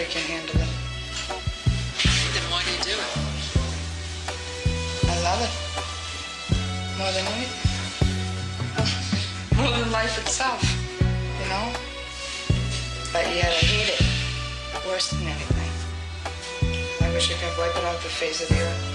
can handle it. Then why do you do it? I love it. More than anything. More than life itself, you know? But yet I hate it worse than anything. I wish I could wipe it off the face of the earth.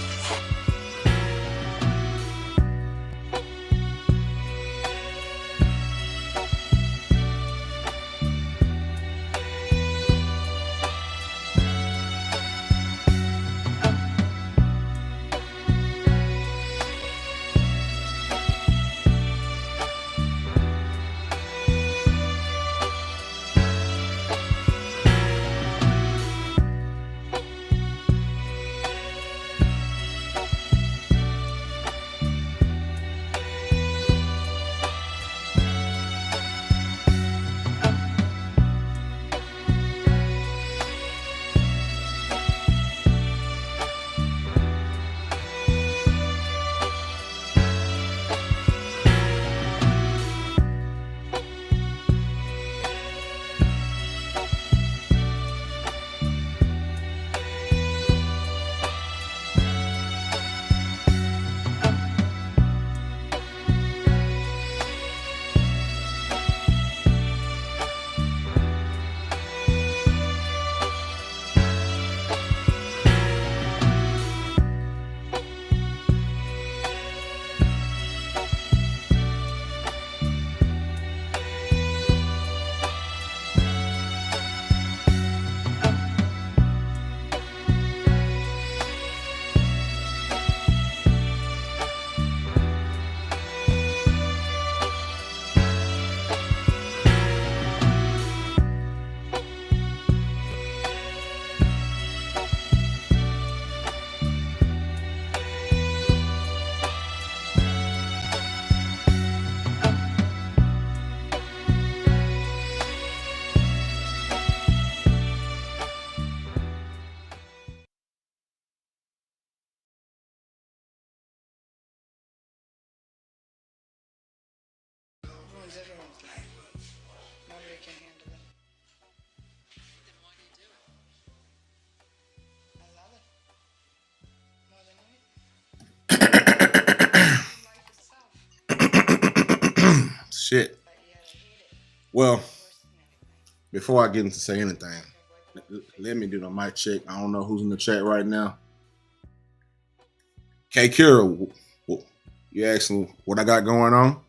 Ruins everyone's life. Nobody can handle it. Then why do you do it? I love it. More than anything. Life itself. Shit. But yet I hate it Well, worse than anything. before I get into say anything, let me do the mic check. I don't know who's in the chat right now. K Kira, you asking what I got going on?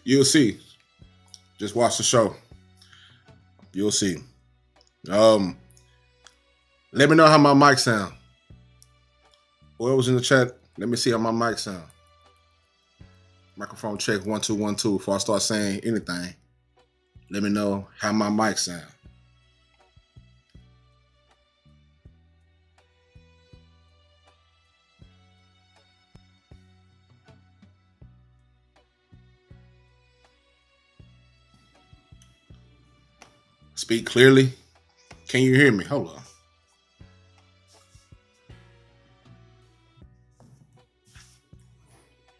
You'll see. Just watch the show. You'll see. Let me know how my mic sound. Whoever's in the chat, let me see how my mic sound. Microphone check 1 2 1 2 before I start saying anything. Let me know how my mic sound. Speak clearly. Can you hear me? Hold on.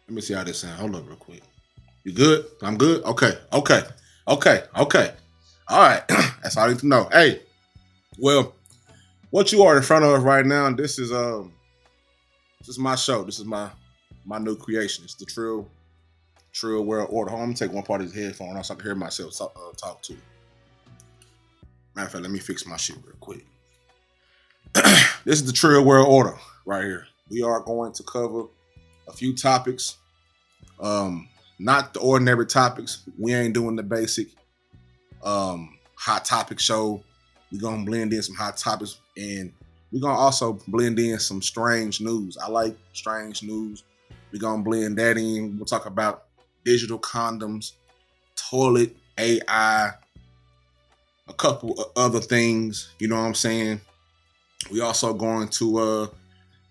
Let me see how this sounds. Hold up real quick. You good? I'm good? Okay. All right. That's all I need to know. Hey, well, what you are in front of right now, this is my show. This is my new creation. It's the Trill World Order. Hold on, I'm gonna take one part of his headphone so I can hear myself talk to. Matter of fact, let me fix my shit real quick. This is the Trill World Order right here. We are going to cover a few topics. Not the ordinary topics. We ain't doing the basic hot topic show. We're gonna blend in some hot topics, and we're gonna also blend in some strange news. I like strange news. We're gonna blend that in. We'll talk about digital condoms, toilet AI, a couple of other things, you know what I'm saying? We also going to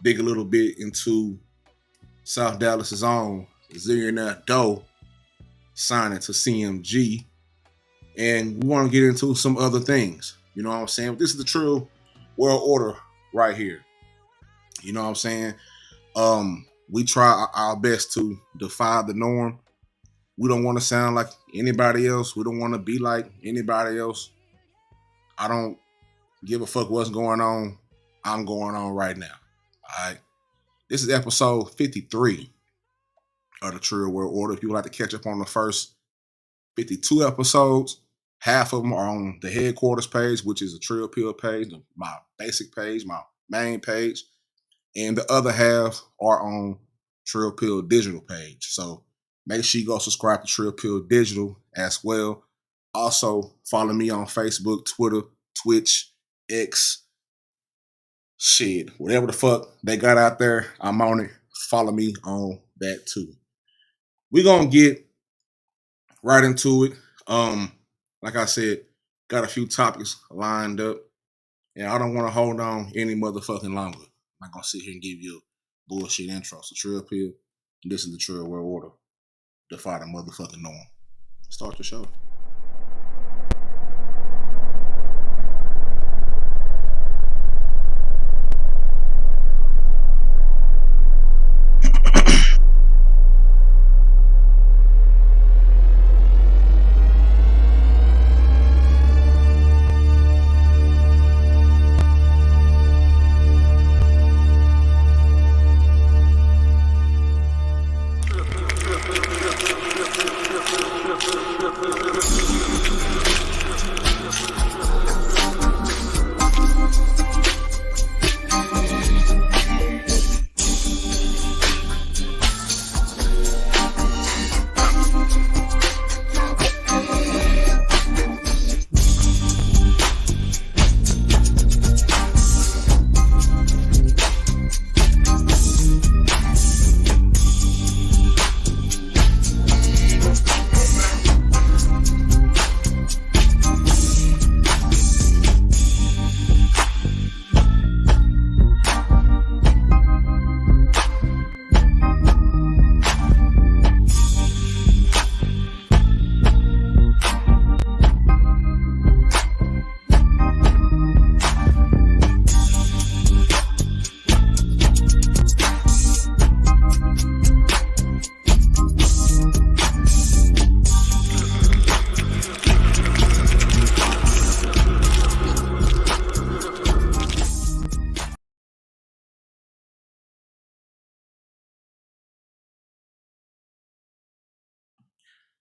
dig a little bit into South Dallas's own Zillionaire Doe signing to CMG. And we want to get into some other things, you know what I'm saying? This is the Trill World Order right here. You know what I'm saying? We try our best to defy the norm. We don't want to sound like anybody else. We don't want to be like anybody else. I don't give a fuck what's going on. I'm going on right now. All right. This is episode 53 of the True World Order. If you would like to catch up on the first 52 episodes, half of them are on the headquarters page, which is a Trill Pill page, my basic page, my main page. And the other half are on Trill Pill digital page. So make sure you go subscribe to Trill Pill digital as well. Also follow me on Facebook, Twitter, Twitch, X, shit, whatever the fuck they got out there, I'm on it. Follow me on that too. We're gonna get right into it. Like I said, got a few topics lined up, and I don't want to hold on any motherfucking longer. I'm not gonna sit here and give you a bullshit intro. So Trill Pill, this is the Trill World Order. Defy the motherfucking norm. Start the show.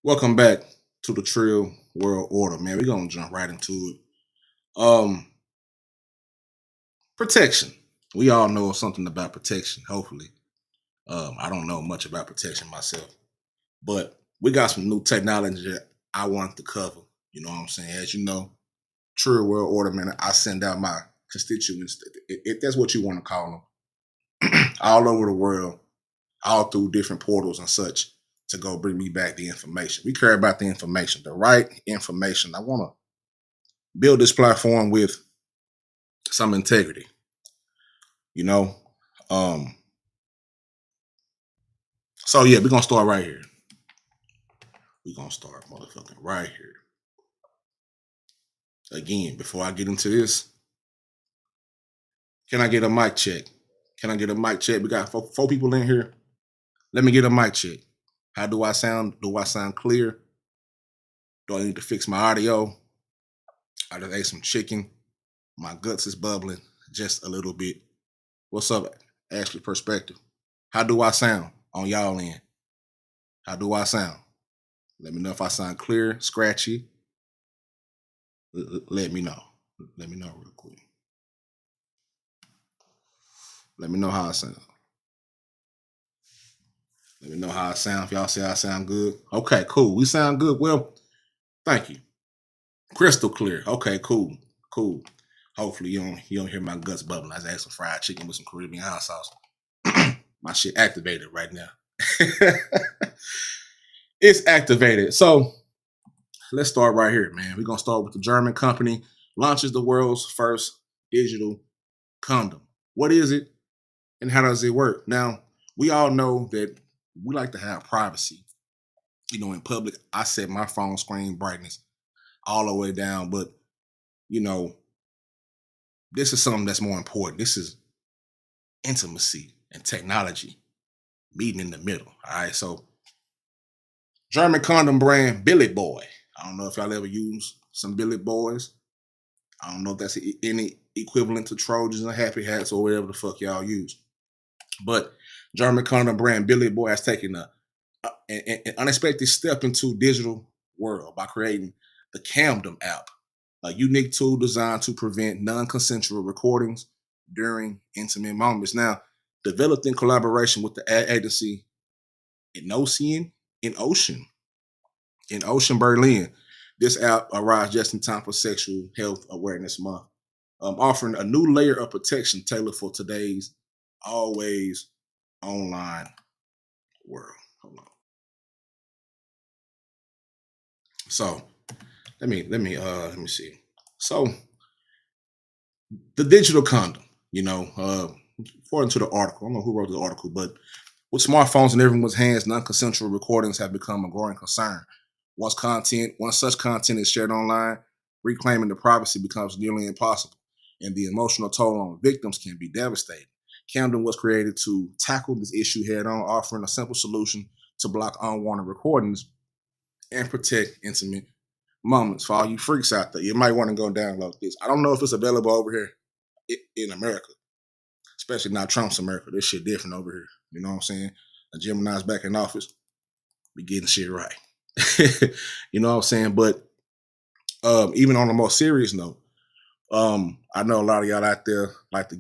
Welcome back to the Trill World Order, man. We're gonna jump right into it. Protection. We all know something about protection, hopefully. I don't know much about protection myself, but we got some new technology that I wanted to cover. You know what I'm saying? As you know, Trill World Order, man, I send out my constituents, if that's what you want to call them, all over the world, all through different portals and such, to go bring me back the information. We care about the information, the right information. I want to build this platform with some integrity, you know? So yeah, we're going to start right here. We're going to start motherfucking right here. Again, before I get into this, can I get a mic check? Can I get a mic check? We got four people in here. Let me get a mic check. How do I sound? Do I sound clear? Do I need to fix my audio? I just ate some chicken. My guts is bubbling just a little bit. What's up, Ashley Perspective? How do I sound on y'all end? How do I sound? Let me know if I sound clear, scratchy. Let me know. Let me know real quick. Let me know how I sound. Let me know how I sound. If y'all say I sound good. Okay, cool. We sound good. Well, thank you. Crystal clear. Okay, cool. Cool. Hopefully you don't hear my guts bubbling. I just ate some fried chicken with some Caribbean hot sauce. My shit activated right now. It's activated. So let's start right here, man. We're gonna start with the German company launches the world's first digital condom. What is it and how does it work? Now, we all know that we like to have privacy. You know, in public, I set my phone screen brightness all the way down, but you know, this is something that's more important. This is intimacy and technology meeting in the middle. All right, so German condom brand Billy Boy. I don't know if y'all ever use some Billy Boys. I don't know if that's any equivalent to Trojans or Happy Hats or whatever the fuck y'all use. But German condom brand Billy Boy has taken an unexpected step into digital world by creating the Camden app, a unique tool designed to prevent non-consensual recordings during intimate moments. Now, developed in collaboration with the ad agency in Ocean, Berlin, this app arrives just in time for Sexual Health Awareness Month, offering a new layer of protection tailored for today's always online world. Hold on. So let me see. So the digital condom, according to the article, I don't know who wrote the article, but with smartphones in everyone's hands, non-consensual recordings have become a growing concern. Once such content is shared online, reclaiming the privacy becomes nearly impossible, and the emotional toll on victims can be devastating. Camden was created to tackle this issue head-on, offering a simple solution to block unwanted recordings and protect intimate moments. For all you freaks out there, you might want to go download this. I don't know if it's available over here in America, especially not Trump's America. This shit different over here. You know what I'm saying? The Gemini's back in office. We getting shit right. You know what I'm saying? But even on a more serious note, I know a lot of y'all out there like to,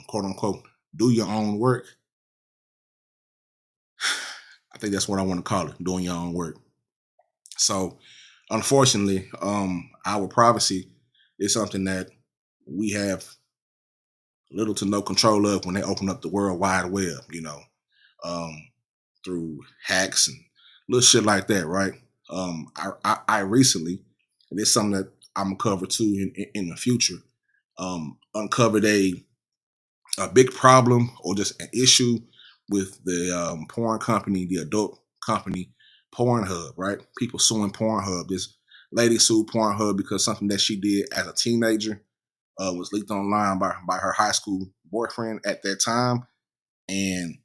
quote unquote, do your own work. I think that's what I want to call it, doing your own work. So unfortunately, our privacy is something that we have little to no control of when they open up the World Wide Web, through hacks and little shit like that, right? I recently, and it's something that I'm gonna cover too in the future, uncovered a big problem or just an issue with the porn company, the adult company, Pornhub, right? People suing Pornhub. This lady sued Pornhub because something that she did as a teenager was leaked online by her high school boyfriend at that time, and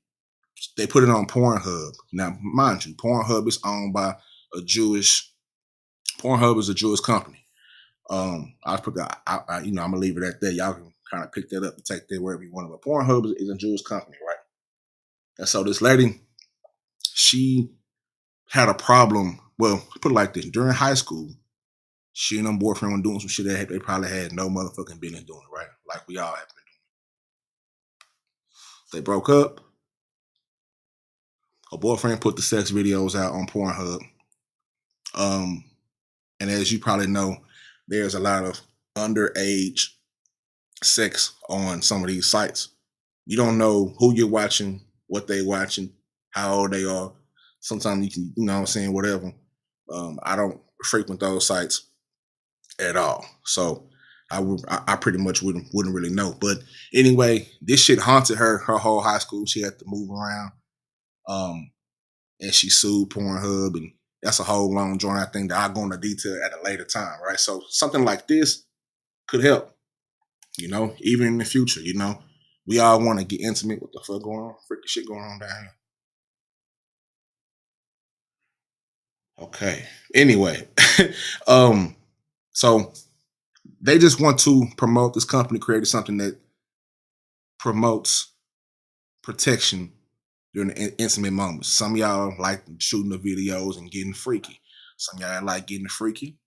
they put it on Pornhub. Now, mind you, Pornhub is owned by Pornhub is a Jewish company. I'm gonna leave it at that. Y'all can kind of pick that up and take that wherever you want. But Pornhub is a Jewish company, right? And so this lady, she had a problem. Well, put it like this: during high school, she and her boyfriend were doing some shit that they probably had no motherfucking business doing, right? Like we all have been doing. They broke up. Her boyfriend put the sex videos out on Pornhub. And as you probably know, there's a lot of underage sex on some of these sites. You don't know who you're watching, what they're watching, how old they are. Sometimes you can, whatever. I don't frequent those sites at all. So I pretty much wouldn't really know. But anyway, this shit haunted her whole high school. She had to move around. And she sued Pornhub, and that's a whole long drawn out thing that I'll go into detail at a later time, right? So something like this could help, even in the future, we all want to get intimate. What the fuck going on? Freaky shit going on down here. Okay. Anyway, so they just want to promote, this company created something that promotes protection during the intimate moments. Some of y'all like shooting the videos and getting freaky. Some of y'all like getting freaky.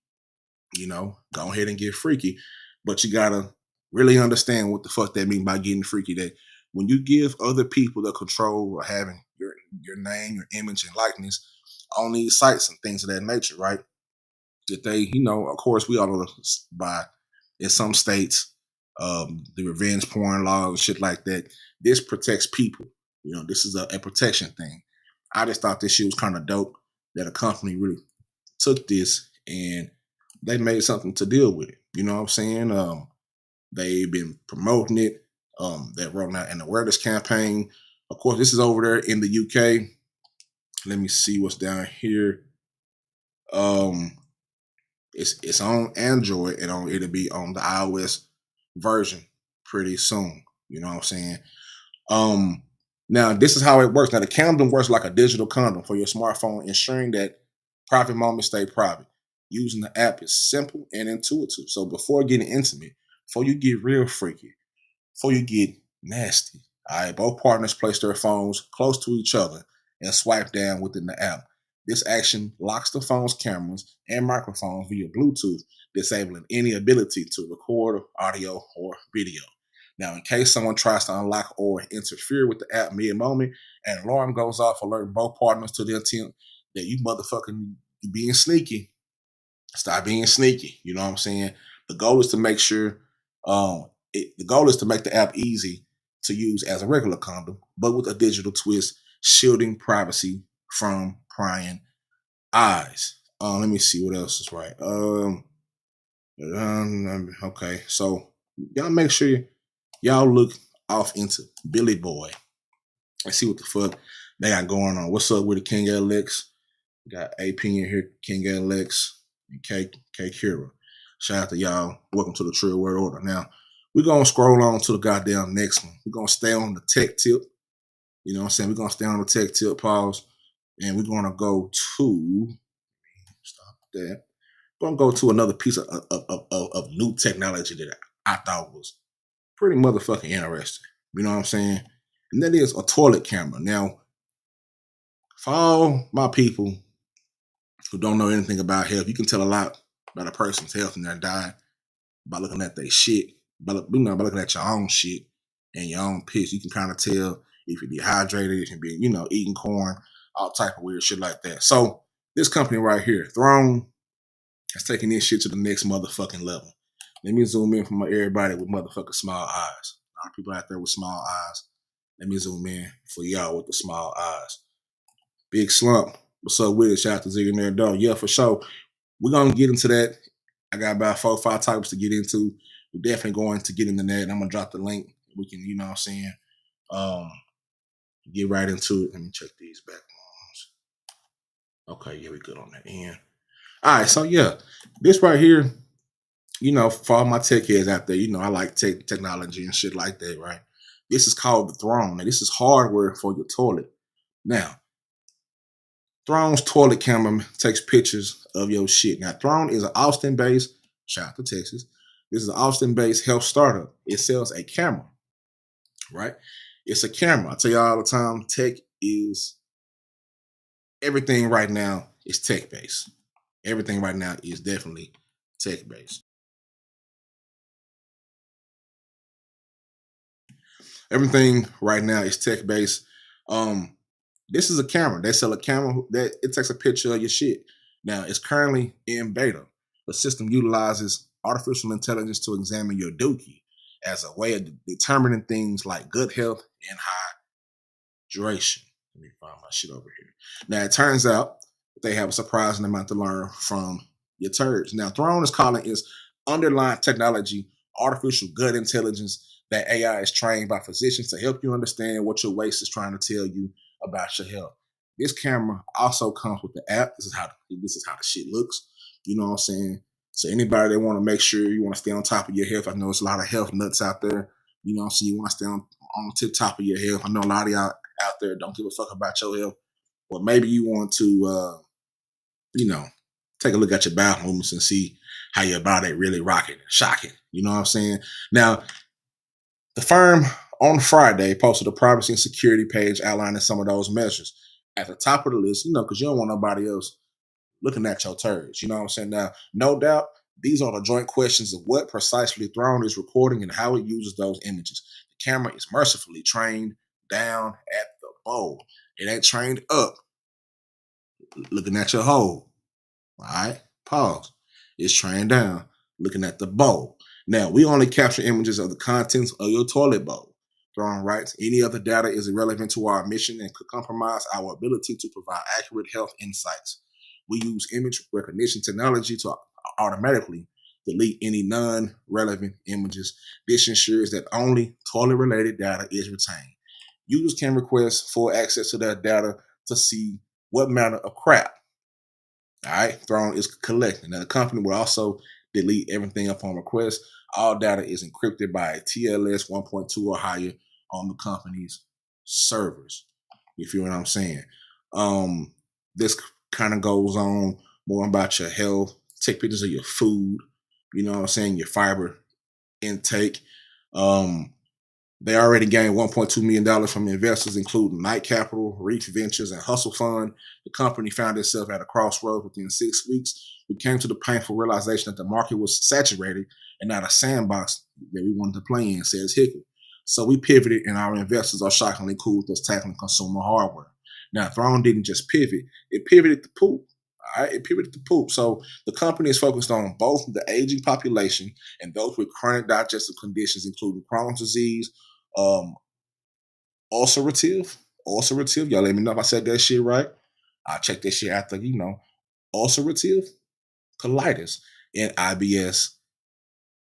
Go ahead and get freaky. But you gotta really understand what the fuck that means by getting freaky. That when you give other people the control of having your name, your image, and likeness on these sites and things of that nature, right? That they, of course, we all know by in some states, the revenge porn law and shit like that. This protects people. This is a protection thing. I just thought this shit was kind of dope that a company really took this and they made something to deal with it. You know what I'm saying? They've been promoting it. They're rolling out an awareness campaign. Of course, this is over there in the UK. Let me see what's down here. It's on Android and it'll be on the iOS version pretty soon. You know what I'm saying? Now, this is how it works. Now, the condom works like a digital condom for your smartphone, ensuring that private moments stay private. using the app is simple and intuitive. So before getting intimate, before you get real freaky, before you get nasty, all right, both partners place their phones close to each other and swipe down within the app. This action locks the phone's cameras and microphones via Bluetooth, disabling any ability to record audio or video. Now, in case someone tries to unlock or interfere with the app mid-moment, an alarm goes off alerting both partners to the intent that you motherfucking being sneaky. Stop being sneaky. You know what I'm saying? The goal is to make sure, the goal is to make the app easy to use as a regular condom, but with a digital twist, shielding privacy from prying eyes. Let me see what else is right. Okay, so y'all make sure y'all look off into Billy Boy and see what the fuck they got going on. What's up with the King LX? Got AP in here, King LX, and K Kira. Shout out to y'all. Welcome to the Trill World Order. Now, we're going to scroll on to the goddamn next one. We're going to stay on the tech tip. You know what I'm saying? We're going to stay on the tech tip, pause. And we're going to go to, stop that. We're going to go to another piece of new technology that I thought was pretty motherfucking interesting. You know what I'm saying? And that is a toilet camera. Now, for all my people who don't know anything about health, you can tell a lot about a person's health and their diet by looking at their shit, by looking at your own shit and your own piss. You can kind of tell if you're dehydrated, if you're eating corn, all type of weird shit like that. So this company right here, Throne, is taking this shit to the next motherfucking level. Let me zoom in for everybody with motherfucking small eyes. A lot of people out there with small eyes. Let me zoom in for y'all with the small eyes. Big Slump, what's up with it? Shout out to Zillionaire dog. Yeah, for sure. We're going to get into that. I got about 4 or 5 topics to get into. We're definitely going to get into that. I'm going to drop the link. We can, you know what I'm saying, get right into it. Let me check these back ones. Okay, yeah, we're good on that end. All right, so yeah, this right here, for all my tech heads out there, I like technology and shit like that, right? This is called the Throne. Now, this is hardware for your toilet. Now, Throne's toilet camera takes pictures of your shit. Now, Throne is an Austin-based, shout out to Texas. This is an Austin-based health startup. It sells a camera, right? It's a camera. I tell you all the time, everything right now is tech-based. Everything right now is definitely tech-based. Everything right now is tech-based. This is a camera. They sell a camera that it takes a picture of your shit. Now, it's currently in beta. The system utilizes artificial intelligence to examine your dookie as a way of determining things like good health and hydration. Let me find my shit over here. Now, it turns out they have a surprising amount to learn from your turds. Now, Throne is calling its underlying technology artificial gut intelligence that AI is trained by physicians to help you understand what your waist is trying to tell you about your health. This camera also comes with the app. This is how the shit looks. You know what I'm saying? So anybody that want to make sure you want to stay on top of your health, I know it's a lot of health nuts out there. You know what I'm saying? You want to stay on the tip top of your health. I know a lot of y'all out there don't give a fuck about your health. Or maybe you want to, take a look at your bowel movements and see how your body really rocking and shocking. You know what I'm saying? Now, the firm on Friday posted a privacy and security page outlining some of those measures. At the top of the list, because you don't want nobody else looking at your turds. You know what I'm saying? Now, no doubt, these are the joint questions of what precisely Throne is recording and how it uses those images. The camera is mercifully trained down at the bowl. It ain't trained up, looking at your hole. All right? Pause. It's trained down, looking at the bowl. Now, we only capture images of the contents of your toilet bowl. Throne writes, any other data is irrelevant to our mission and could compromise our ability to provide accurate health insights. We use image recognition technology to automatically delete any non-relevant images. This ensures that only toilet-related data is retained. Users can request full access to their data to see what manner of crap, all right, Throne is collecting. Now, the company will also delete everything upon request. All data is encrypted by TLS 1.2 or higher on the company's servers. You feel what I'm saying? This kind of goes on more about your health take pictures of your food, you know what I'm saying, your fiber intake. Um, they already gained $1.2 million from investors, including Knight Capital, Reach Ventures, and Hustle Fund. The company found itself at a crossroads within 6 weeks. We came to the painful realization that the market was saturated and not a sandbox that we wanted to play in, says Hickle. So we pivoted, and our investors are shockingly cool with us tackling consumer hardware. Now, Throne didn't just pivot, it pivoted to poop. All right, it pivoted to poop. So the company is focused on both the aging population and those with chronic digestive conditions, including Crohn's disease, um, ulcerative. Y'all let me know if I said that shit right. I'll check that shit after, ulcerative colitis and IBS.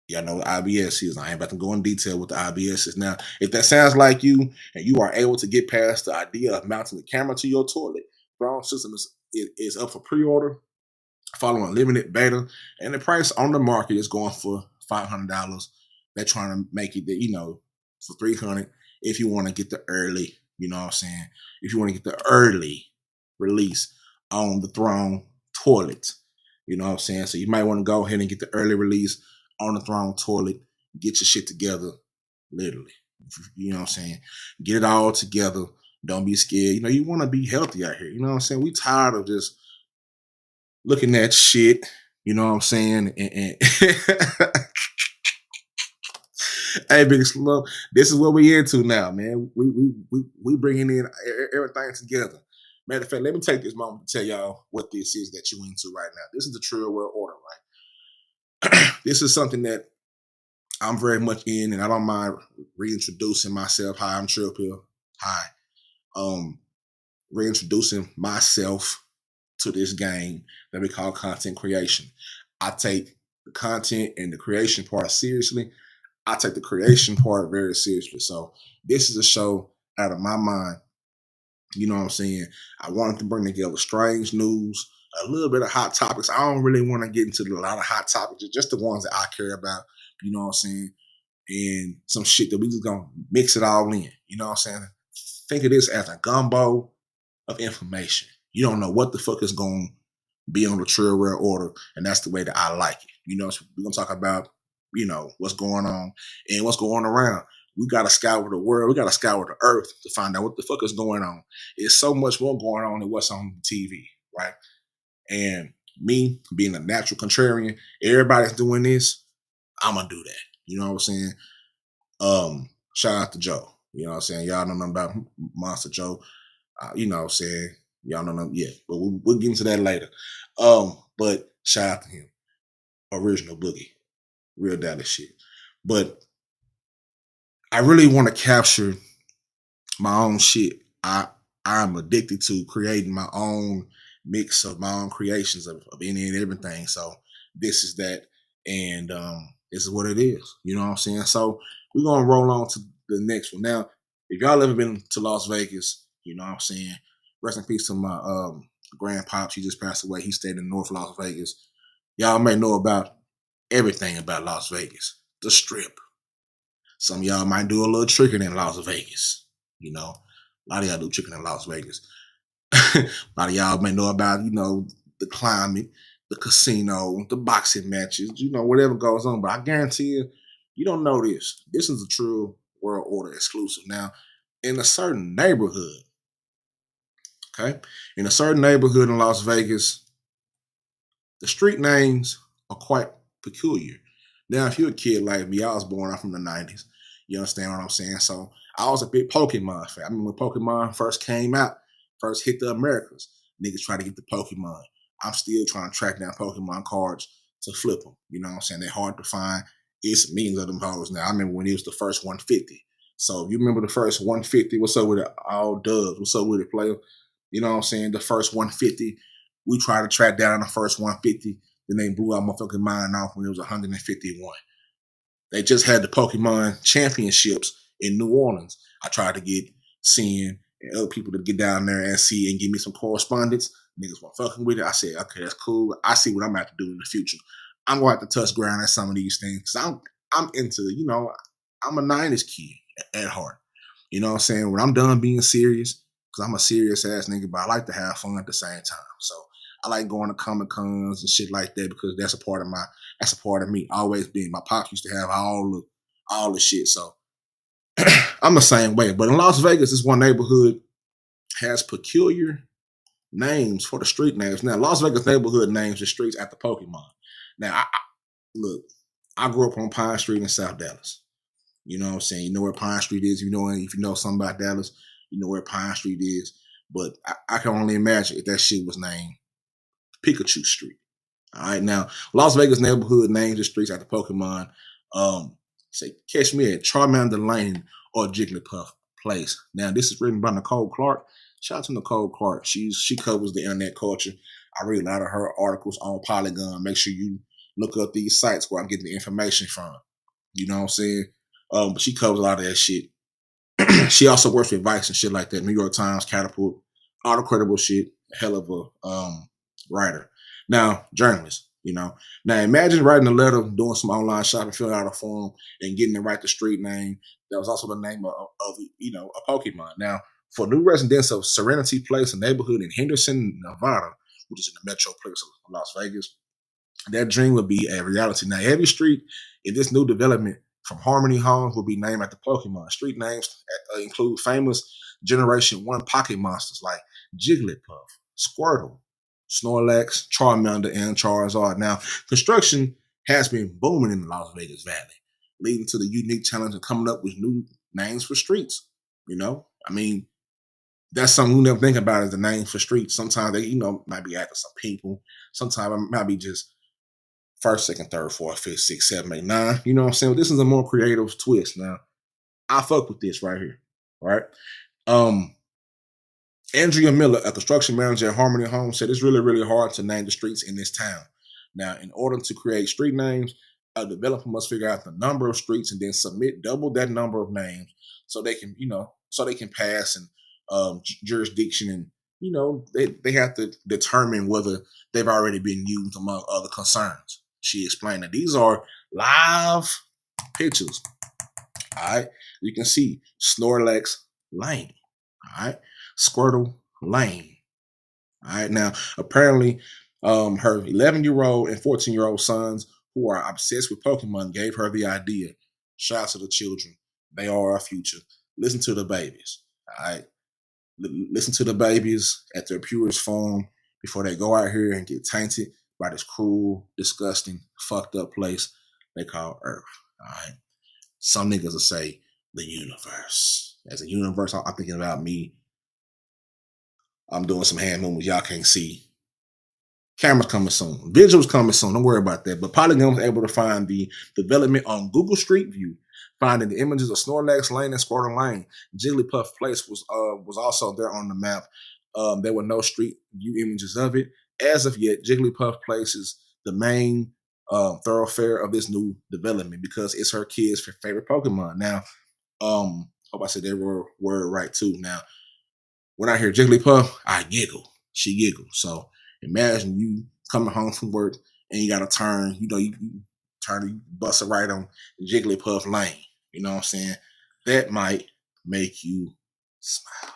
Y'all know what IBS is. I ain't about to go in detail with the IBS is. Now, if that sounds like you and you are able to get past the idea of mounting the camera to your toilet, Brown System is up for pre-order following limited beta, and the price on the market is going for $500. They're trying to make it, for $300 if you want to get the early, you know what I'm saying? If you want to get the early release on the Throne toilet, you know what I'm saying? So you might want to go ahead and get the early release on the Throne toilet, get your shit together, literally. You know what I'm saying? Get it all together. Don't be scared. You want to be healthy out here. You know what I'm saying? We tired of just looking at shit, you know what I'm saying? And hey, Big Slow, this is what we into now, man. We bringing in everything together. Matter of fact, let me take this moment to tell y'all what this is that you into right now. This is the Trill World Order, right? This is something that I'm very much in, and I don't mind reintroducing myself. Hi, I'm Trill Pill. Hi. Reintroducing myself to this game that we call content creation. I take the content and the creation part seriously. I take the creation part very seriously. So this is a show out of my mind. You know what I'm saying? I wanted to bring together strange news, a little bit of hot topics. I don't really want to get into a lot of hot topics, just the ones that I care about. You know what I'm saying? And some shit that we just gonna mix it all in. You know what I'm saying? Think of this as a gumbo of information. You don't know what the fuck is going to be on the Trill World Order, and that's the way that I like it. So we're going to talk about, what's going on and what's going around. We got to scour the world. We got to scour the earth to find out what the fuck is going on. There's so much more going on than what's on TV, right? And me being a natural contrarian, everybody's doing this, I'm going to do that. You know what I'm saying? Shout out to Joe. You know what I'm saying? Y'all know nothing about Monster Joe. You know what I'm saying? Y'all don't know yet, but we'll get into that later. But shout out to him. Original Boogie. Real Dallas shit. But I really want to capture my own shit. I'm addicted to creating my own mix of my own creations of any and everything. So this is that, and this is what it is. You know what I'm saying? So we're gonna roll on to the next one. Now, if y'all ever been to Las Vegas, you know what I'm saying? Rest in peace to my grandpops. He just passed away. He stayed in North Las Vegas. Y'all may know about everything about Las Vegas. The Strip. Some of y'all might do a little tricking in Las Vegas. A lot of y'all do tricking in Las Vegas. A lot of y'all may know about, the climate, the casino, the boxing matches, whatever goes on. But I guarantee you, you don't know this. This is a Trill World Order exclusive. Now, in a certain neighborhood, okay? In a certain neighborhood in Las Vegas, the street names are quite peculiar. Now, if you're a kid like me, I was born out from the 90s. You understand what I'm saying? So I was a big Pokemon fan. I mean, when Pokemon first came out, first hit the Americas, niggas try to get the Pokemon. I'm still trying to track down Pokemon cards to flip them. You know what I'm saying? They're hard to find. It's millions of them hoes now. I remember when it was the first 150. So you remember the first 150? What's up with it? All dubs. What's up with it, player? You know what I'm saying? The first 150. We tried to track down the first 150. Then they blew our motherfucking mind off when it was 151. They just had the Pokemon championships in New Orleans. I tried to get Sin and other people to get down there and see and give me some correspondence. Niggas weren't fucking with it. I said, okay, that's cool. I see what I'm about to do in the future. I'm going to have to touch ground at some of these things. Because I'm into, I'm a 90s kid at heart. You know what I'm saying? When I'm done being serious, because I'm a serious ass nigga, but I like to have fun at the same time. So I like going to Comic Cons and shit like that because that's a part of me. Always being my pops used to have all the shit. So I'm the same way. But in Las Vegas, this one neighborhood has peculiar names for the street names. Now, Las Vegas neighborhood names the streets after Pokemon. Now, look, I grew up on Pine Street in South Dallas. You know what I'm saying? You know where Pine Street is. If you know something about Dallas, you know where Pine Street is. But I can only imagine if that shit was named Pikachu Street. All right, now Las Vegas neighborhood names the streets after Pokemon. Say, catch me at Charmander Lane or Jigglypuff Place. Now, this is written by Nicole Clark. Shout out to Nicole Clark. She covers the internet culture. I read a lot of her articles on Polygon. Make sure you look up these sites where I'm getting the information from. You know what I'm saying? But she covers a lot of that shit. She also works with Vice and shit like that. New York Times, Catapult, all the credible shit. Hell of a writer. Now, journalist, you know. Now, imagine writing a letter, doing some online shopping, filling out a form, and getting to write the street name. That was also the name of a Pokemon. Now, for new residents of Serenity Place, a neighborhood in Henderson, Nevada, which is in the metroplex of Las Vegas, that dream would be a reality. Now, every street in this new development from Harmony Homes will be named after Pokemon. Street names include famous Generation 1 Pocket monsters like Jigglypuff, Squirtle, Snorlax, Charmander, and Charizard. Now, construction has been booming in the Las Vegas Valley, leading to the unique challenge of coming up with new names for streets. You know, I mean, that's something we never think about as the name for streets. Sometimes they, might be after some people. Sometimes it might be just first, second, third, fourth, fifth, sixth, seven, eight, nine. You know what I'm saying? This is a more creative twist. Now, I fuck with this right here. Right? Andrea Miller, a construction manager at Harmony Homes, said it's really, really hard to name the streets in this town. Now, in order to create street names, a developer must figure out the number of streets and then submit double that number of names so they can, pass and jurisdiction, and they have to determine whether they've already been used among other concerns. She explained that these are live pictures. All right, you can see Snorlax Lane. All right, Squirtle Lane. All right, now apparently, her 11-year-old and 14-year-old sons who are obsessed with Pokemon gave her the idea. Shout out to the children. They are our future. Listen to the babies. All right. Listen to the babies at their purest form before they go out here and get tainted by this cruel, disgusting, fucked up place they call Earth. All right. Some niggas will say the universe. As a universe, I'm thinking about me. I'm doing some hand movements y'all can't see. Cameras coming soon. Visuals coming soon. Don't worry about that. But Polygon was able to find the development on Google Street View, finding the images of Snorlax Lane and Squirtle Lane. Jigglypuff Place was also there on the map. There were no street view images of it. As of yet, Jigglypuff Place is the main thoroughfare of this new development because it's her kids' favorite Pokemon. Now, hope I said that word right too. Now, when I hear Jigglypuff, I giggle. She giggles. So imagine you coming home from work and you got to turn, you turn, you bust it right on Jigglypuff Lane. You know what I'm saying? That might make you smile.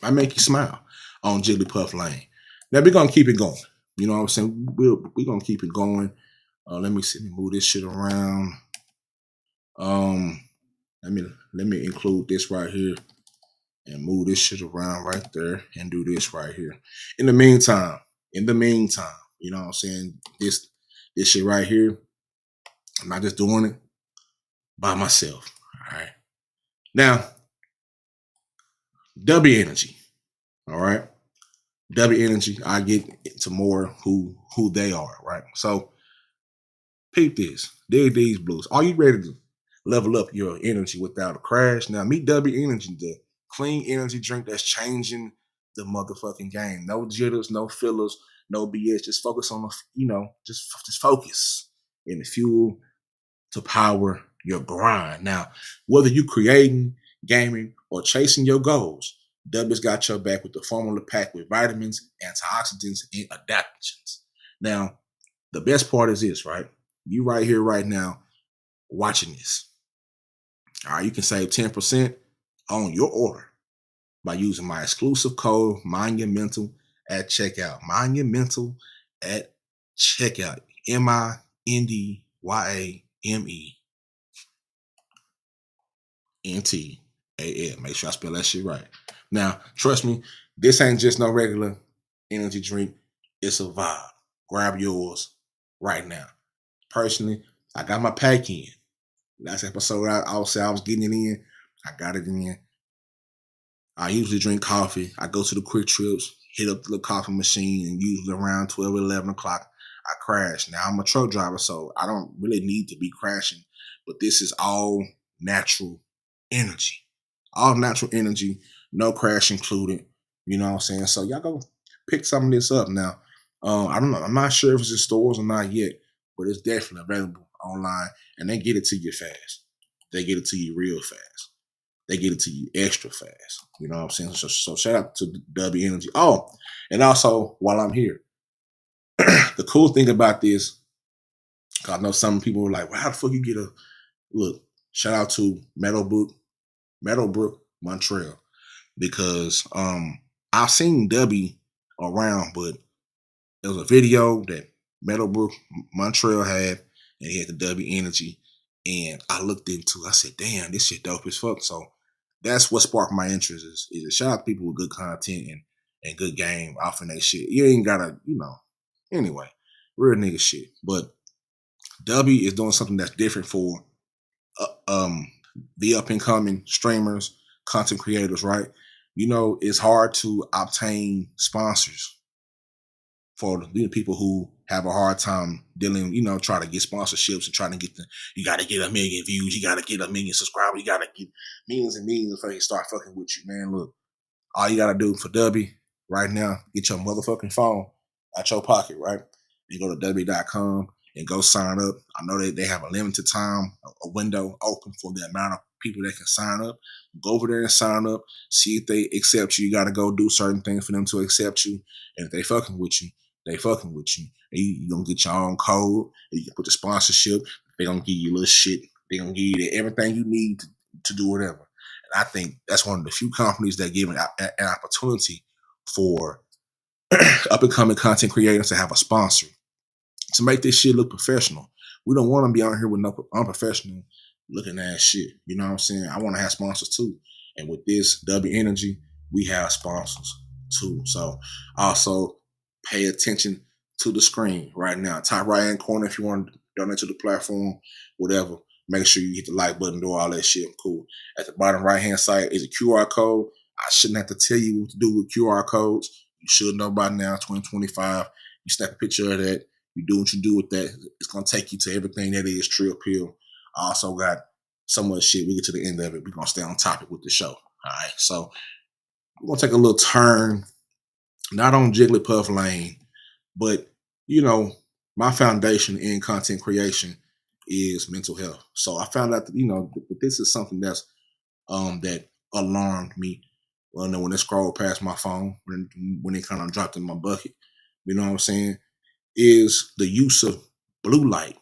Might make you smile on Jigglypuff Lane. Now we're gonna keep it going. You know what I'm saying? We're gonna keep it going. Let me see. Let me move this shit around. Let me include this right here and move this shit around right there and do this right here. In the meantime, you know what I'm saying? This shit right here, I'm not just doing it by myself. All right. Now, W Energy. All right. W Energy, I get to more who they are, right? So peep this. Dig these blues. Are you ready to level up your energy without a crash? Now meet W Energy, the clean energy drink that's changing the motherfucking game. No jitters, no fillers, no BS. Just focus on just focus in the fuel to power your grind. Now, whether you creating, gaming, or chasing your goals, W's got your back with the formula packed with vitamins, antioxidants, and adaptogens. Now, the best part is this, right? You right here, right now, watching this. All right, you can save 10% on your order by using my exclusive code, Mind Your Mental, at checkout. Monumental at checkout. MINDYAMENTAL. Make sure I spell that shit right. Now, trust me, this ain't just no regular energy drink. It's a vibe. Grab yours right now. Personally, I got my pack in. Last episode, I say I was getting it in. I got it in. I usually drink coffee. I go to the quick trips, hit up the coffee machine, and usually around 12 or 11 o'clock, I crash. Now, I'm a truck driver, so I don't really need to be crashing, but this is all natural energy. All natural energy, no crash included. You know what I'm saying? So y'all go pick some of this up now. I don't know. I'm not sure if it's in stores or not yet, but it's definitely available online, and they get it to you fast. They get it to you real fast. They get it to you extra fast. You know what I'm saying? So shout out to W Energy. Oh, and also while I'm here, the cool thing about this, cause I know some people were like, well, how the fuck you get a look? Shout out to Meadowbrook, Montreal, because I've seen W around, but there was a video that Meadowbrook, Montreal had, and he had the W Energy, and I looked into. I said, damn, this shit dope as fuck. So that's what sparked my interest. Is to shout out to people with good content and good game offering that shit. You ain't gotta, anyway, real nigga shit. But W is doing something that's different for the up and coming streamers, content creators, right? It's hard to obtain sponsors for the people who have a hard time dealing, trying to get sponsorships and trying to get you got to get 1 million views, you got to get 1 million subscribers, you got to get millions and millions before they start fucking with you, man. Look, all you got to do for W right now, get your motherfucking phone out your pocket, right? You go to W.com and go sign up. I know they have a limited time, a window open for the amount of people that can sign up. Go over there and sign up. See if they accept you. You got to go do certain things for them to accept you. And if they fucking with you, they fucking with you. And you going to get your own code. You can put the sponsorship. They going to give you little shit. They going to give you everything you need to do whatever. And I think that's one of the few companies that give an opportunity for up-and-coming content creators to have a sponsor to make this shit look professional. We don't want to be out here with no unprofessional looking ass shit. You know what I'm saying? I want to have sponsors too. And with this W Energy, we have sponsors too. So also pay attention to the screen right now. Top right hand corner, if you want to donate to the platform, whatever, make sure you hit the like button, do all that shit. Cool. At the bottom right hand side is a QR code. I shouldn't have to tell you what to do with QR codes. You should know by now, 2025. You snap a picture of that. You do what you do with that. It's going to take you to everything that is Trill Pill. I also got so much shit. We get to the end of it. We're going to stay on topic with the show. All right. So we're going to take a little turn, not on Jigglypuff Lane, but, my foundation in content creation is mental health. So I found out that, that this is something that's, that alarmed me. Well, when it scrolled past my phone, when it kind of dropped in my bucket, you know what I'm saying? Is the use of blue light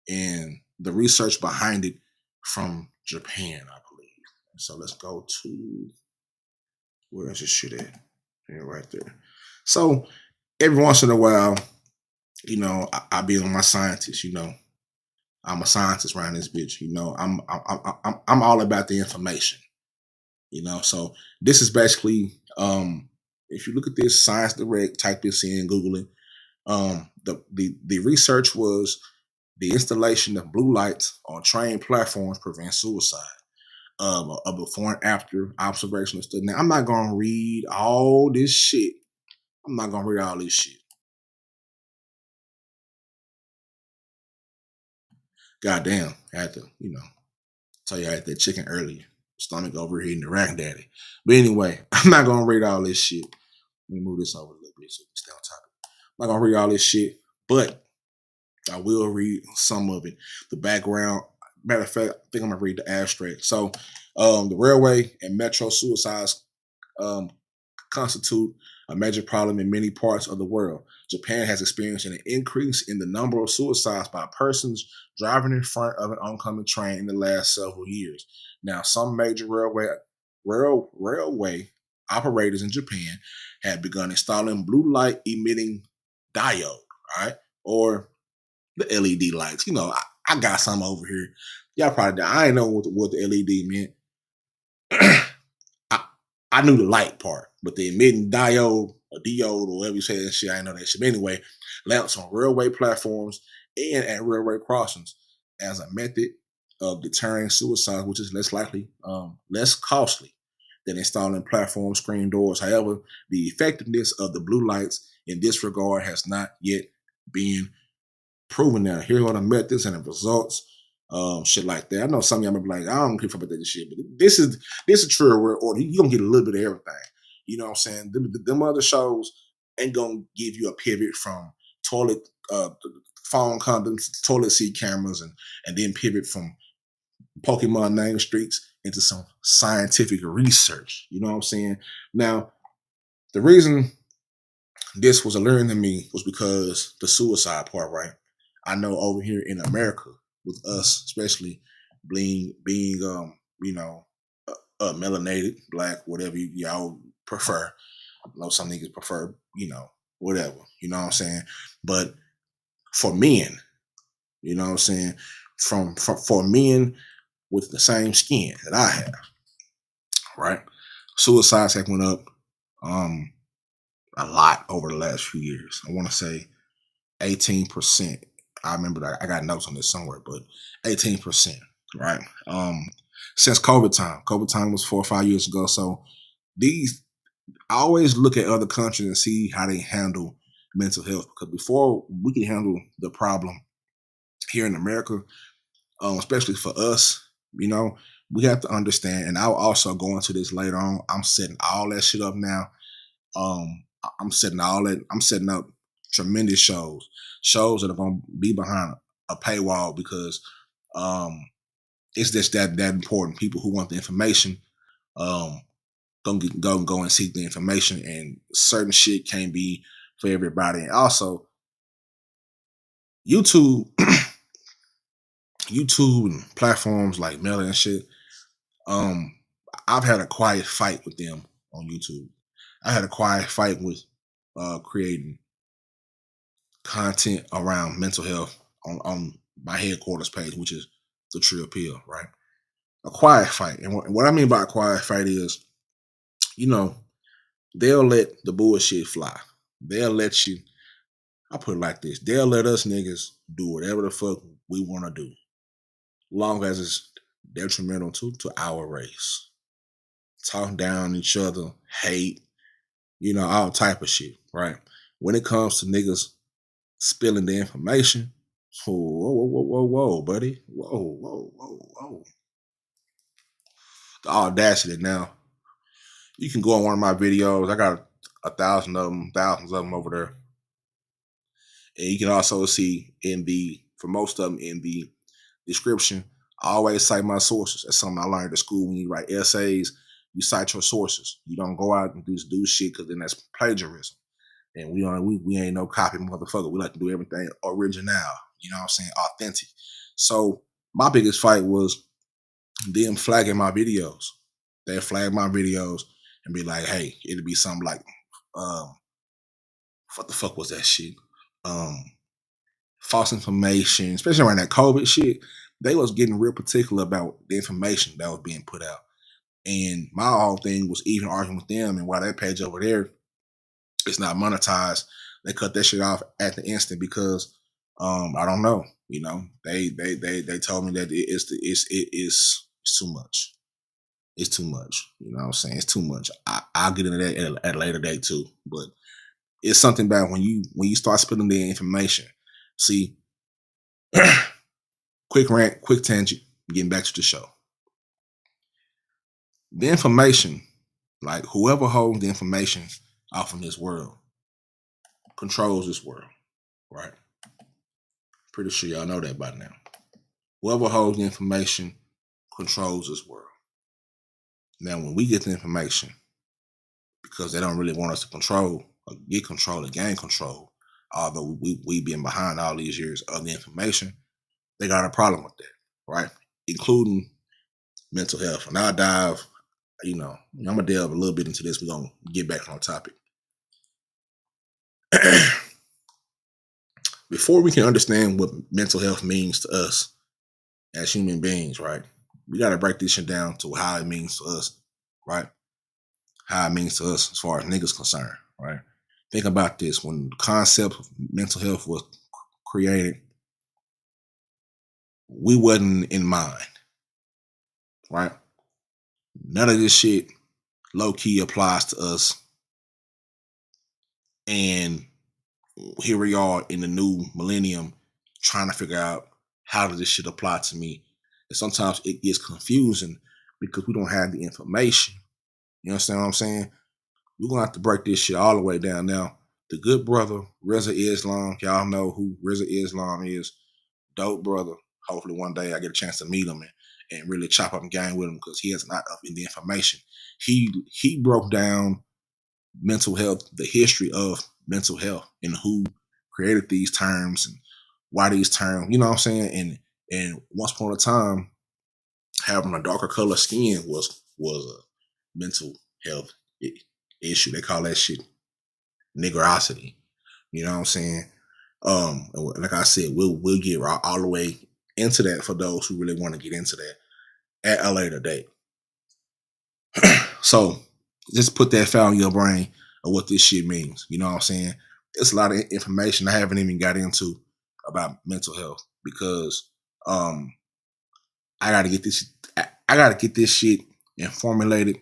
and the research behind it from Japan, I believe. So let's go to, where is this shit at? Yeah, right there. So every once in a while, I be on my scientist. I'm a scientist around this bitch. I'm all about the information. So this is basically, if you look at this, Science Direct, type this in, Google it. The research was the installation of blue lights on train platforms prevents suicide. A before and after observational study. Now, I'm not gonna read all this shit. Goddamn, I had to, tell you I had that chicken earlier. Stomach over here in the rack daddy. But anyway, I'm not gonna read all this shit. Let me move this over a little bit so we can stay on topic. I'm not gonna read all this shit, but I will read some of it. The background. Matter of fact, I think I'm gonna read the abstract. So, the railway and metro suicides constitute a major problem in many parts of the world. Japan has experienced an increase in the number of suicides by persons driving in front of an oncoming train in the last several years. Now, some major railway operators in Japan had begun installing blue light emitting diode, all right, or the LED lights. I got some over here. Y'all probably, I ain't know what the LED meant. I knew the light part, but the emitting diode or diode or whatever you say that shit, I ain't know that shit. But anyway, lamps on railway platforms and at railway crossings as a method of deterring suicide, which is less costly than installing platform screen doors. However, the effectiveness of the blue lights in this regard has not yet been proven. Now, here are the methods and the results. Shit like that. I know some of y'all might be like, I don't care about that shit, but this is a true world order. You're gonna get a little bit of everything. You know what I'm saying? Them other shows ain't gonna give you a pivot from toilet phone condoms, toilet seat cameras, and then pivot from Pokemon name streaks into some scientific research. You know what I'm saying? Now, the reason this was alluring to me was because the suicide part, right? I know over here in America, with us, especially being melanated, black, whatever y'all prefer. I know some niggas prefer, whatever. You know what I'm saying? But for men, you know what I'm saying? For men with the same skin that I have, right? Suicides have went up a lot over the last few years. I want to say 18%. I remember that I got notes on this somewhere, but 18%, right? Since COVID time was 4 or 5 years ago. So I always look at other countries and see how they handle mental health, because before we can handle the problem here in America, especially for us, we have to understand, and I'll also go into this later on. I'm setting all that shit up now. I'm setting up tremendous shows that are going to be behind a paywall, because it's just that important. People who want the information, go and seek the information, and certain shit can't be for everybody. And also, YouTube and platforms like Meta and shit, I've had a quiet fight with them on YouTube. I had a quiet fight with creating content around mental health on my headquarters page, which is the True Appeal, right? A quiet fight. And what I mean by a quiet fight is, they'll let the bullshit fly. They'll let you, I put it like this, they'll let us niggas do whatever the fuck we want to do, long as it's detrimental to our race. Talk down each other, hate, all type of shit, right? When it comes to niggas spilling the information, whoa, buddy. Whoa. The audacity now. You can go on one of my videos. I got thousands of them over there. And you can also see for most of them in the description, I always cite my sources. That's something I learned at school. When you write essays, you cite your sources. You don't go out and just do shit, because then that's plagiarism. And we ain't no copy motherfucker. We like to do everything original. You know what I'm saying? Authentic. So my biggest fight was them flagging my videos. They flag my videos and be like, hey, it'll be something like, what the fuck was that shit? False information, especially around that COVID shit. They was getting real particular about the information that was being put out. And my whole thing was even arguing with them, and why that page over there, it's not monetized. They cut that shit off at the instant because I don't know. They told me that it's too much. It's too much. You know what I'm saying? It's too much. I'll get into that at a later date too. But it's something about when you start spilling the information. See, quick rant, quick tangent, getting back to the show. The information, like whoever holds the information off in this world, controls this world, right? Pretty sure y'all know that by now. Whoever holds the information controls this world. Now, when we get the information, because they don't really want us to control or get control or gain control, although we've been behind all these years of the information, they got a problem with that, right? Including mental health. And I'll dive I'm gonna delve a little bit into this. We're gonna get back on topic. Before we can understand what mental health means to us as human beings, right? We gotta break this shit down to how it means to us, right? How it means to us as far as niggas concerned, right? Think about this. When the concept of mental health was created, we wasn't in mind, right? None of this shit low-key applies to us. And here we are in the new millennium trying to figure out how does this shit apply to me. And sometimes it gets confusing because we don't have the information. You understand what I'm saying? We're gonna have to break this shit all the way down. Now, the good brother, Reza Islam, y'all know who Reza Islam is. Dope brother. Hopefully one day I get a chance to meet him and really chop up and game with him because he has not up in the information. He broke down mental health, the history of mental health and who created these terms and why these terms, you know what I'm saying? And once upon a time, having a darker color skin was a mental health issue. They call that shit niggurosity. You know what I'm saying? And like I said, we'll get all the way into that for those who really want to get into that at a later date. So just put that file in your brain of what this shit means. You know what I'm saying? It's a lot of information I haven't even got into about mental health because I gotta get this shit and formulated,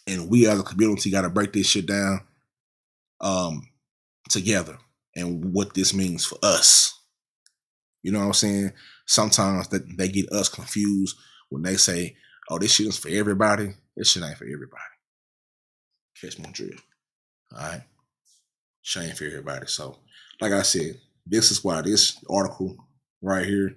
and we as a community gotta break this shit down together and what this means for us. You know what I'm saying? Sometimes they get us confused when they say, oh, this shit is for everybody. This shit ain't for everybody. Catch my drift. All right. Shit ain't for everybody. So, like I said, this is why this article right here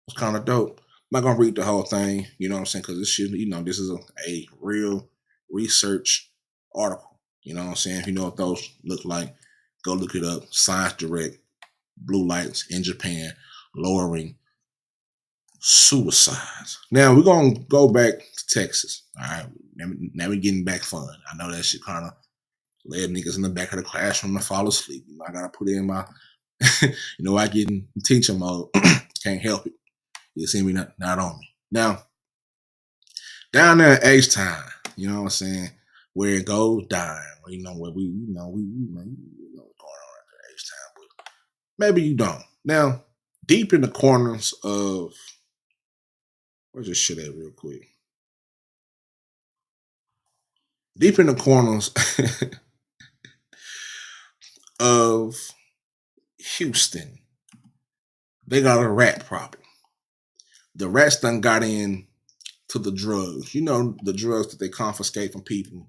was kind of dope. I'm not gonna read the whole thing, you know what I'm saying? Because this shit, this is a real research article. You know what I'm saying? If you know what those look like, go look it up. Science Direct, blue lights in Japan, lowering suicides. Now we're gonna go back to Texas. All right. Now we're getting back fun. I know that shit kind of led niggas in the back of the classroom to fall asleep. I gotta put in my, I get in teacher mode. Can't help it. You see me not on me. Now, down there at H-Town, you know what I'm saying, where it goes dying, where we know what's going on at H-Town, but maybe you don't. Now, deep in the corners of, where's this shit at real quick? Deep in the corners of Houston, they got a rat problem. The rats done got in to the drugs. You know, the drugs that they confiscate from people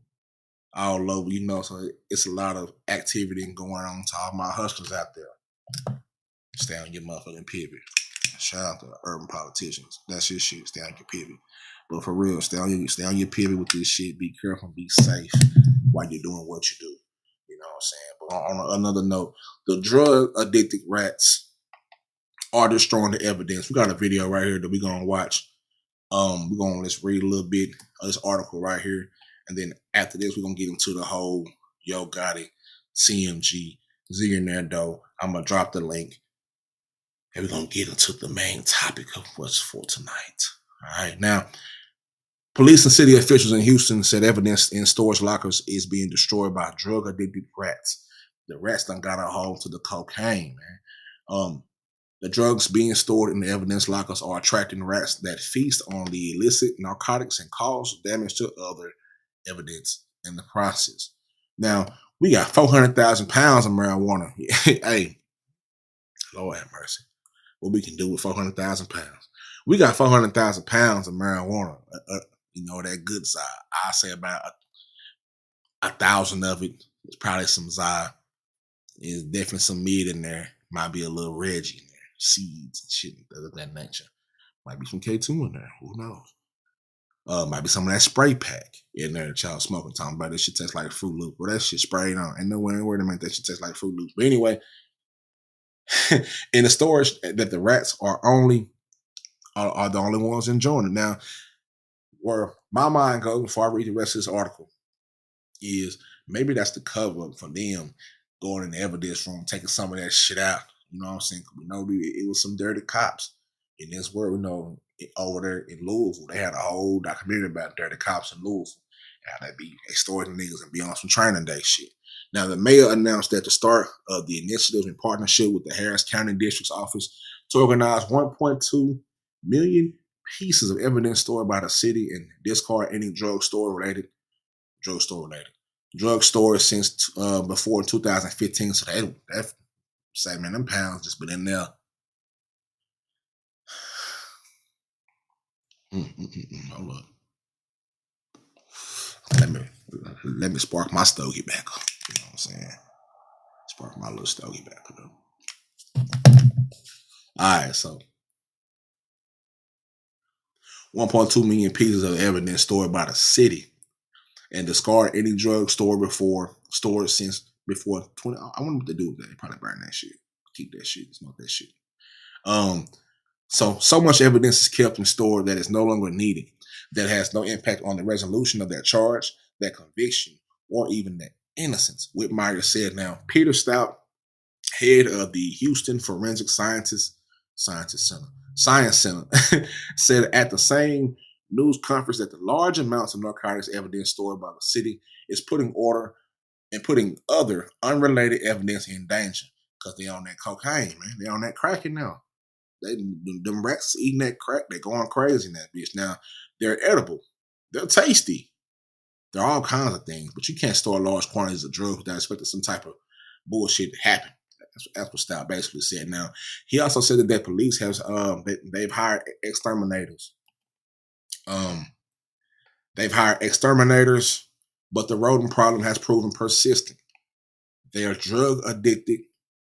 all over, so it's a lot of activity going on to all my hustlers out there. Stay on your motherfucking pivot. Shout out to urban politicians. That's your shit. Stay on your pivot. But for real, stay on your pivot with this shit. Be careful, be safe while you're doing what you do. You know what I'm saying? But on another note, the drug addicted rats are destroying the evidence. We got a video right here that we're gonna watch. We're gonna let's read a little bit of this article right here, and then after this, we're gonna get into the whole Gotti, CMG, Zillionaire though. I'm gonna drop the link, and we're gonna get into the main topic of what's for tonight. All right, now. Police and city officials in Houston said evidence in storage lockers is being destroyed by drug-addicted rats. The rats done got a hold to the cocaine, man. The drugs being stored in the evidence lockers are attracting rats that feast on the illicit narcotics and cause damage to other evidence in the process. Now, we got 400,000 pounds of marijuana. Hey, Lord have mercy. What we can do with 400,000 pounds. We got 400,000 pounds of marijuana. That good side. I say about 1,000 of it. There's probably some Zy. There's definitely some meat in there. Might be a little Reggie in there. Seeds and shit of that nature. Might be some K2 in there. Who knows? Might be some of that spray pack in there that y'all smoking. Talking about this shit tastes like Fruit Loop. Well, that shit sprayed on. Ain't no way in the world to make that shit taste like Fruit Loops. But anyway, in the storage that the rats are the only ones enjoying it. Now, where my mind goes before I read the rest of this article is maybe that's the cover up for them going in the evidence room, taking some of that shit out. You know what I'm saying? We know it was some dirty cops in this world. Over there in Louisville, they had a whole documentary about dirty cops in Louisville, how they be extorting niggas and be on some training day shit. Now, the mayor announced at the start of the initiative in partnership with the Harris County District's office to organize 1.2 million pieces of evidence stored by the city and discard any drugstore since before 2015. So that say, man, them pounds just been in there. Hold up. Let me spark my stogie back up. You know what I'm saying? Spark my little stogie back up. All right, so 1.2 million pieces of evidence stored by the city and discard any drug stored since before 20. I wonder what they do with that. They probably burn that shit. Keep that shit. Smoke that shit. So much evidence is kept and stored that is no longer needed, that has no impact on the resolution of that charge, that conviction, or even that innocence. Whitmire said. Now, Peter Stout, head of the Houston Forensic Science Center, said at the same news conference that the large amounts of narcotics evidence stored by the city is putting other unrelated evidence in danger because they on that cocaine, man. They on that cracking now. Them rats eating that crack, they're going crazy in that bitch. Now, they're edible. They're tasty. They're all kinds of things, but you can't store large quantities of drugs without expecting some type of bullshit to happen. That's what Stout basically said. Now, he also said that police has they've hired exterminators. They've hired exterminators, but the rodent problem has proven persistent. They are drug addicted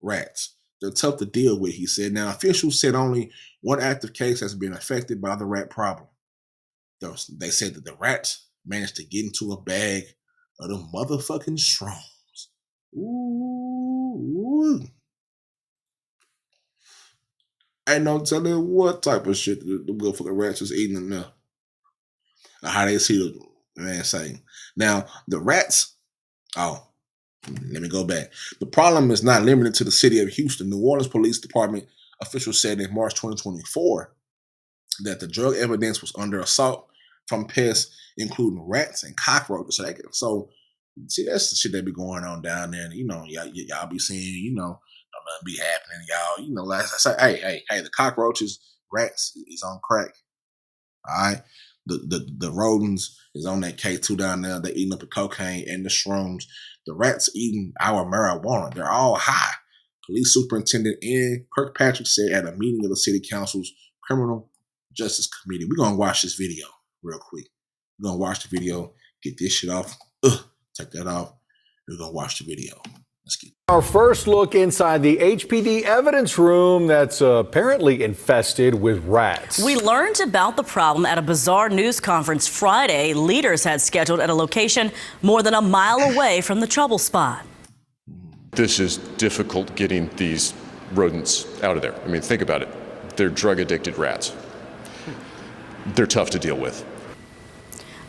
rats. They're tough to deal with, he said. Now, officials said only one active case has been affected by the rat problem. They said that the rats managed to get into a bag of the motherfucking shrooms. Ooh. Ain't no telling what type of shit the motherfucking rats is eating in there. Or how they see the man saying. Now, the rats, let me go back. The problem is not limited to the city of Houston. New Orleans Police Department officials said in March 2024 that the drug evidence was under assault from pests, including rats and cockroaches. So see, that's the shit that be going on down there. And, y'all be seeing, don't nothing be happening, y'all. Like I say, hey, the cockroaches, rats is on crack. All right. The rodents is on that K2 down there. They're eating up the cocaine and the shrooms. The rats eating our marijuana. They're all high. Police Superintendent N. Kirkpatrick said at a meeting of the City Council's Criminal Justice Committee. We're going to watch this video real quick. We're going to watch the video, get this shit off. Take that off. We're going to watch the video. Let's get our first look inside the HPD evidence room that's apparently infested with rats. We learned about the problem at a bizarre news conference Friday. Leaders had scheduled at a location more than a mile away from the trouble spot. This is difficult getting these rodents out of there. I mean, think about it. They're drug-addicted rats. They're tough to deal with.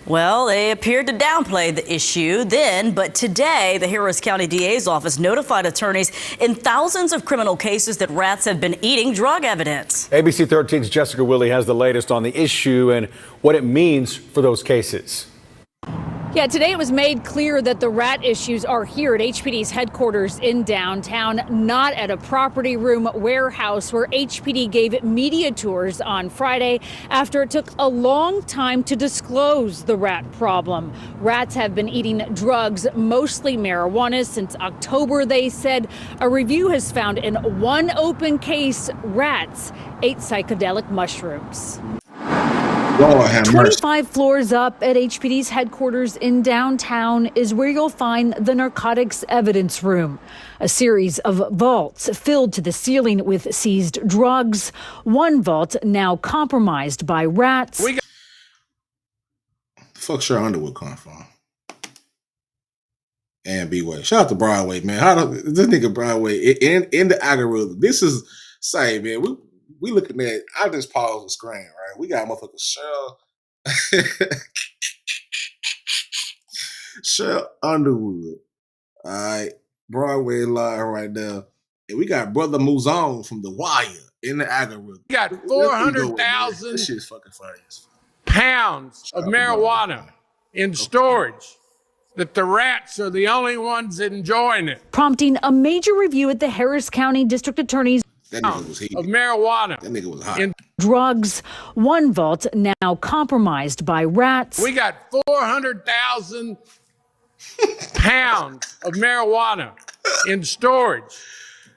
Well, they appeared to downplay the issue then, but today the Harris County DA's office notified attorneys in thousands of criminal cases that rats have been eating drug evidence. ABC 13's Jessica Willey has the latest on the issue and what it means for those cases. Yeah, today it was made clear that the rat issues are here at HPD's headquarters in downtown, not at a property room warehouse where HPD gave media tours on Friday after it took a long time to disclose the rat problem. Rats have been eating drugs, mostly marijuana, since October, they said. A review has found in one open case, rats ate psychedelic mushrooms. 25 floors up at HPD's headquarters in downtown is where you'll find the narcotics evidence room, a series of vaults filled to the ceiling with seized drugs. One vault now compromised by rats. The fuck's your Underwood come from? And B-Way. Shout out to Broadway, man. This nigga Broadway in the algorithm. This is say, man. We looking at. I just paused the screen, right? We got motherfucker Cheryl Cheryl Underwood. All right. Broadway live right now. And we got Brother Muzon from The Wire in the algorithm. We got Let's go with it, man. 400,000 This shit's fucking funny as fuck. pounds of Shout out to Broadway. marijuana in storage that the rats are the only ones enjoying it. Prompting a major review at the Harris County District Attorney's That nigga was heated. Of marijuana. That nigga was hot. In- drugs. One vault now compromised by rats. We got 400,000 pounds of marijuana in storage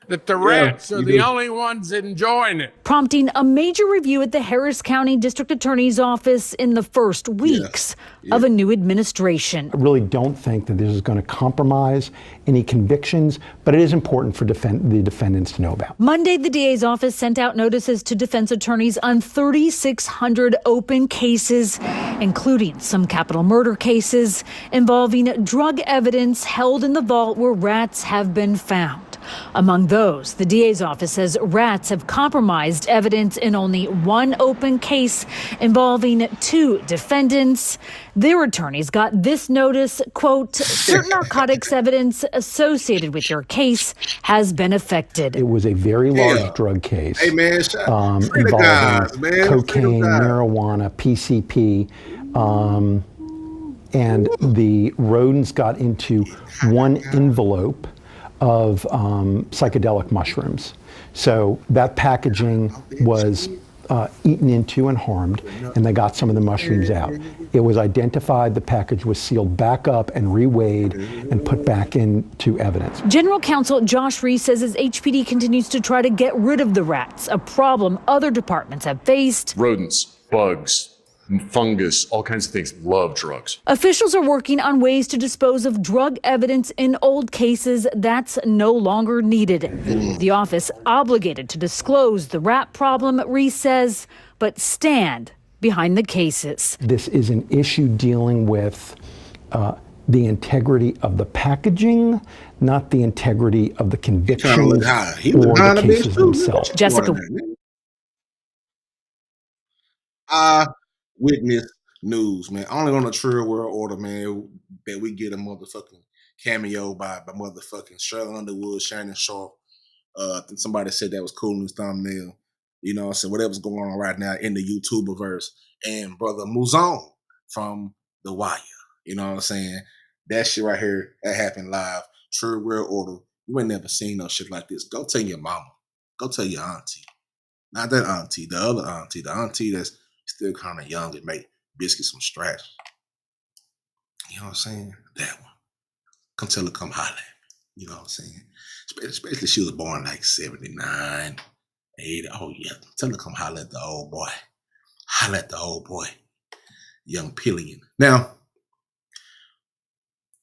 that the rats are the only ones enjoying it. Prompting a major review at the Harris County District Attorney's office in the first weeks of a new administration. I really don't think that this is going to compromise any convictions, but it is important for the defendants to know about. Monday, the DA's office sent out notices to defense attorneys on 3,600 open cases, including some capital murder cases involving drug evidence held in the vault where rats have been found. Among those, the DA's office says rats have compromised evidence in only one open case involving 2 defendants. Their attorneys got this notice, quote, certain narcotics evidence associated with your case has been affected. It was a very large drug case. Hey, man, free the guys, involving man. cocaine, marijuana, PCP, and the rodents got into one envelope of psychedelic mushrooms. So that packaging was eaten into and harmed, and they got some of the mushrooms out. It was identified, the package was sealed back up and reweighed and put back into evidence. General Counsel Josh Reese says as HPD continues to try to get rid of the rats, a problem other departments have faced. Rodents, bugs, fungus, all kinds of things love drugs. Officials are working on ways to dispose of drug evidence in old cases that's no longer needed. The office obligated to disclose the rat problem, Reese says, but stand behind the cases. This is an issue dealing with the integrity of the packaging, not the integrity of the convictions or the cases themselves. Jessica. Witness news, man. Only on the True World Order, man, that we get a motherfucking cameo by motherfucking Cheryl Underwood, Shannon Sharp. I think somebody said that was cool in his thumbnail. You know what I'm saying? Whatever's going on right now in the YouTuberverse. And Brother Muzon from The Wire. You know what I'm saying? That shit right here, that happened live. True World Order. You ain't never seen no shit like this. Go tell your mama. Go tell your auntie. Not that auntie, the other auntie. The auntie that's still kind of young and make biscuits from scratch. You know what I'm saying? That one. Come tell her, come holler at me. You know what I'm saying? Especially she was born like 79, 80. Oh, yeah. Tell her, come holler at the old boy. Holler at the old boy. Young Pillion. Now,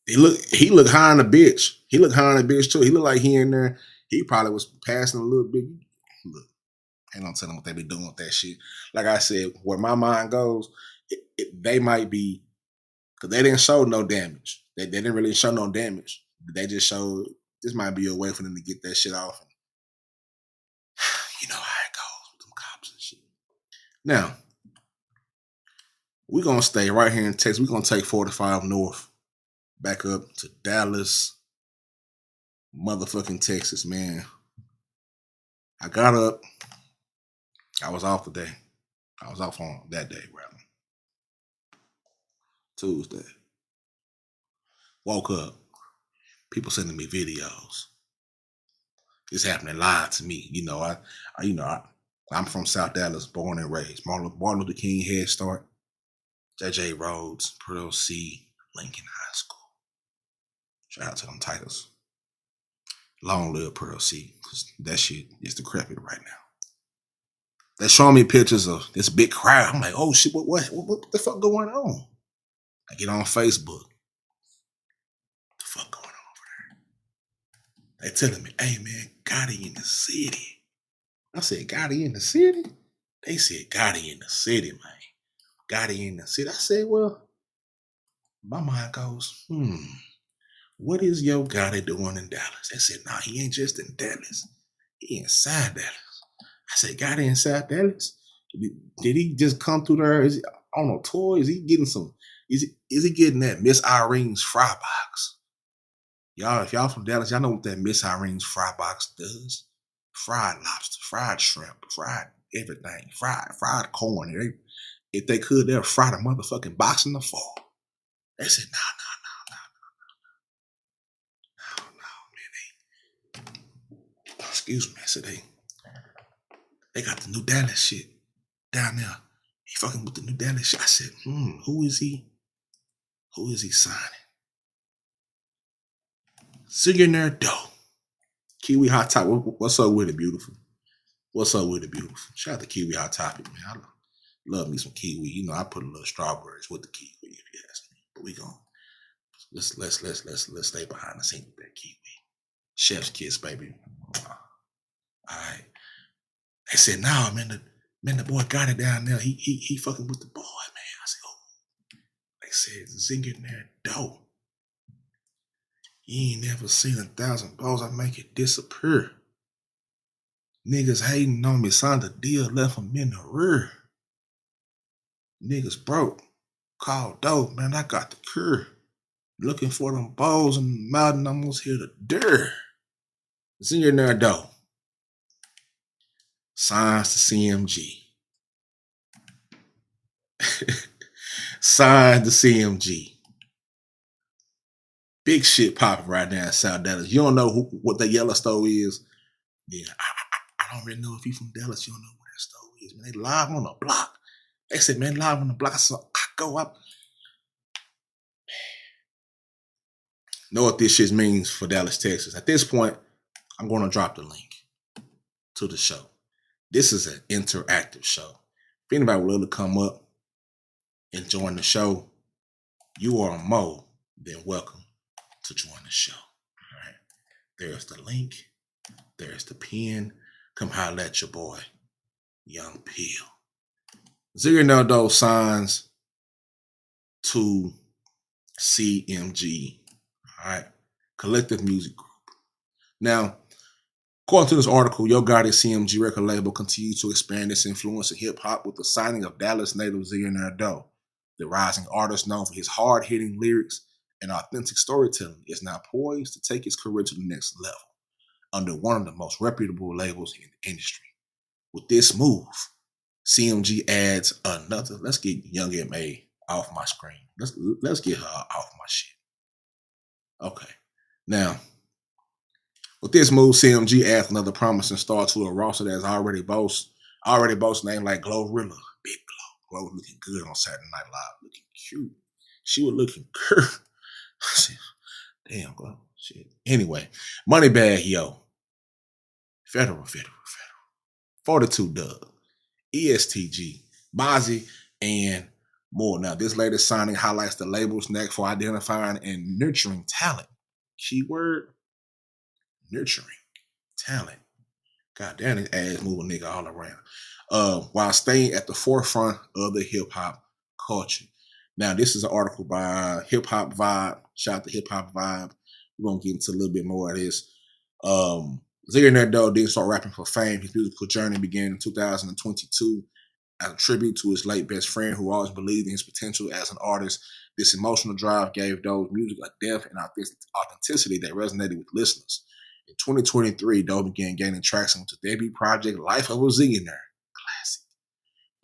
he looked high on the bitch. He looked high on the bitch, too. He looked like he in there. He probably was passing a little bit. Look. Ain't no telling what they be doing with that shit. Like I said, where my mind goes, they might be, because they didn't show no damage. They didn't really show no damage. They just showed this might be a way for them to get that shit off. And you know how it goes with them cops and shit. Now, we're going to stay right here in Texas. We're going to take 45 north, back up to Dallas, motherfucking Texas, man. I got up. I was off today. I was off on that day, rather. Tuesday. Woke up. People sending me videos. It's happening live to me. You know, I'm from South Dallas, born and raised. Martin Luther King Head Start, J.J. Rhodes, Pearl C, Lincoln High School. Shout out to them titles. Long live Pearl C, because that shit is decrepit right now. They're showing me pictures of this big crowd. I'm like, oh shit, what the fuck going on? I get on Facebook. What the fuck going on over there? They telling me, hey man, Gotti in the city. I said, Gotti in the city? They said, Gotti in the city, man. Gotti in the city. I said, well, my mind goes, what is your Gotti doing in Dallas? They said, nah, he ain't just in Dallas. He inside Dallas. I said, Gotti inside Dallas? Did he just come through there on a tour? Is he getting some? Is he getting that Miss Irene's fry box? Y'all, if y'all from Dallas, y'all know what that Miss Irene's fry box does. Fried lobster, fried shrimp, fried everything, fried corn. If they could, they'll fry the motherfucking box in the fall. They said, no, man. Excuse me. I said, they got the New Dallas shit down there. He fucking with the New Dallas shit. I said, who is he? Who is he signing? Zillionaire Doe. Kiwi Hot Topic. What's up with it, beautiful? What's up with it, beautiful? Shout out to Kiwi Hot Topic, man. I love me some kiwi. You know, I put a little strawberries with the kiwi, if you ask me. But we gon' let's stay behind the scenes with that kiwi. Chef's kiss, baby. All right. They said, nah, man, the boy got it down there. He fucking with the boy, man. I said, oh. They said, Zillionaire Doe. You ain't never seen 1,000 balls. I make it disappear. Niggas hating on me, signed a deal, left them in the rear. Niggas broke. Called dope, man. I got the cure. Looking for them balls in the mountain, almost hit the dirt. Zillionaire Doe. Signs to CMG. Signs to CMG. Big shit popping right now in South Dallas. You don't know what that yellow stove is? Yeah, I don't really know if you from Dallas. You don't know what that stove is, man. They live on the block. They said, man, live on the block. So I go up. Know what this shit means for Dallas, Texas. At this point, I'm going to drop the link to the show. This is an interactive show. If anybody would love to come up and join the show, you are more than welcome to join the show. All right. There's the link. There's the pin. Come holler at your boy, Young Peel. Zillionaire Doe signs to CMG. All right. Collective Music Group. Now, according to this article, Yo Gotti CMG record label continues to expand its influence in hip-hop with the signing of Dallas native Zillionaire Doe. The rising artist, known for his hard-hitting lyrics and authentic storytelling, is now poised to take his career to the next level under one of the most reputable labels in the industry. With this move, CMG adds another. Let's get Young M.A. off my screen. Let's get her off my shit. Okay. Now, with this move, CMG adds another promising star to a roster that's already boasts names like Glorilla, Big Glow. Glow looking good on Saturday Night Live, looking cute. She was looking good. Damn, Glow. Shit. Anyway, Moneybag Yo. Federal. 42 Doug. ESTG. Mozzie, and more. Now, this latest signing highlights the label's knack for identifying and nurturing talent. Keyword, nurturing talent. God damn, this ass moving nigga all around. While staying at the forefront of the hip-hop culture. Now, this is an article by Hip Hop Vibe. Shout out to Hip Hop Vibe. We're going to get into a little bit more of this. Zillionaire Doe didn't start rapping for fame. His musical journey began in 2022 as a tribute to his late best friend who always believed in his potential as an artist. This emotional drive gave Doe's music a depth and authenticity that resonated with listeners. In 2023, Doe began gaining traction with his debut project, Life of a Zillionaire, classic,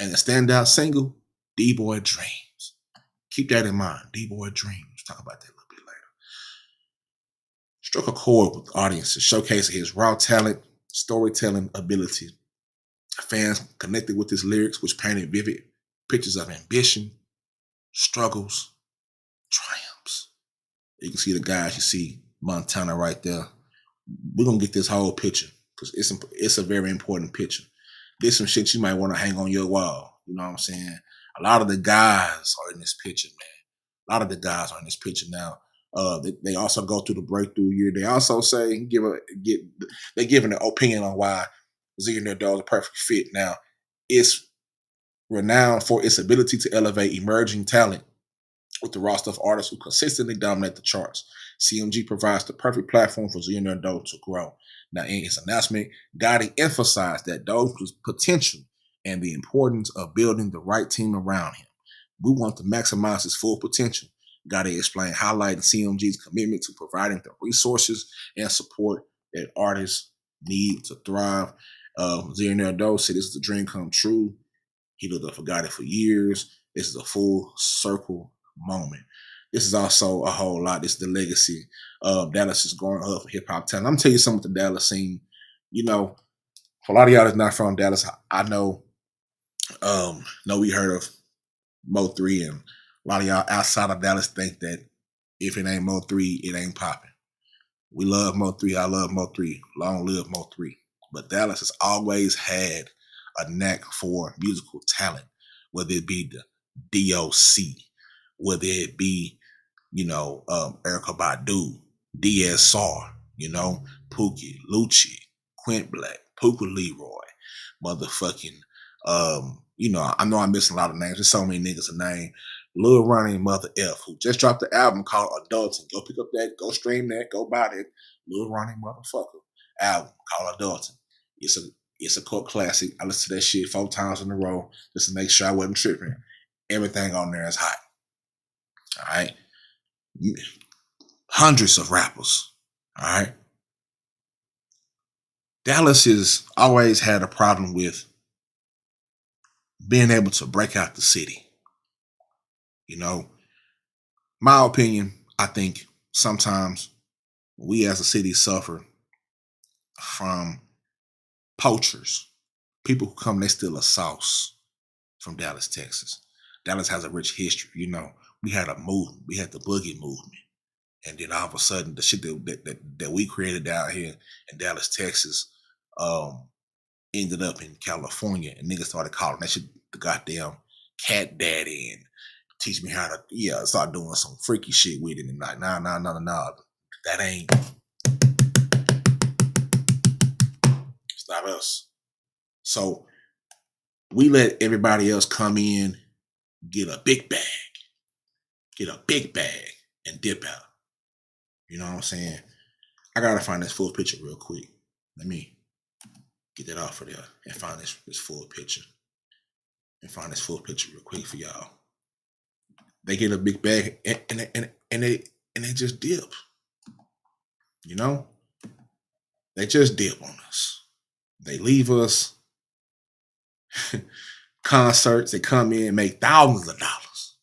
and the standout single, D-Boy Dreams. Keep that in mind, D-Boy Dreams. We'll talk about that a little bit later. Struck a chord with audiences, showcasing his raw talent, storytelling ability. Fans connected with his lyrics, which painted vivid pictures of ambition, struggles, triumphs. You can see the guys, you see Montana right there. We're going to get this whole picture because it's a very important picture. There's some shit you might want to hang on your wall. You know what I'm saying? A lot of the guys are in this picture, man. A lot of the guys are in this picture now. They also go through the breakthrough year. They also say, they're giving an opinion on why Zillionaire Doe is a perfect fit. Now, it's renowned for its ability to elevate emerging talent with the roster of artists who consistently dominate the charts. CMG provides the perfect platform for Zillionaire Doe to grow. Now, in his announcement, Gotti emphasized that Doe's potential and the importance of building the right team around him. we want to maximize his full potential. Gotti explained, highlighting CMG's commitment to providing the resources and support that artists need to thrive. Zillionaire said, this is a dream come true. He looked up for Gotti for years. This is a full circle moment. This is also a whole lot. This is the legacy. Dallas is growing up for hip hop talent. I'm gonna tell you something with the Dallas scene. You know, for a lot of y'all that's not from Dallas, I know we heard of Mo3, and a lot of y'all outside of Dallas think that if it ain't Mo3, it ain't popping. We love Mo3. I love Mo3. Long live Mo3. But Dallas has always had a knack for musical talent, whether it be the DOC, whether it be, Erykah Badu, DSR, Pookie, Lucci, Quint Black, Puka Leroy, motherfucking, I know I'm missing a lot of names. There's so many niggas to name. Lil Ronnie Mother F, who just dropped the album called Adulting. Go pick up that, go stream that, go buy that. Lil Ronnie Motherfucker album called Adulting. It's a cult classic. I listened to that shit 4 times in a row just to make sure I wasn't tripping. Everything on there is hot. All right. Hundreds of rappers. All right. Dallas has always had a problem with being able to break out the city. My opinion, I think sometimes we as a city suffer from poachers. People who come, they steal a sauce from Dallas, Texas. Dallas has a rich history. We had a movement. We had the boogie movement. And then all of a sudden, the shit that we created down here in Dallas, Texas, ended up in California. And niggas started calling that shit the goddamn cat daddy and teach me how to, start doing some freaky shit with it. And like, nah. That ain't, it's not us. So we let everybody else come in, get a big bag, and dip out. You know what I'm saying? I gotta find this full picture real quick. Let me get that off of there and find this full picture. Real quick for y'all. They get a big bag and they just dip. They just dip on us. They leave us. Concerts, they come in, make thousands of dollars.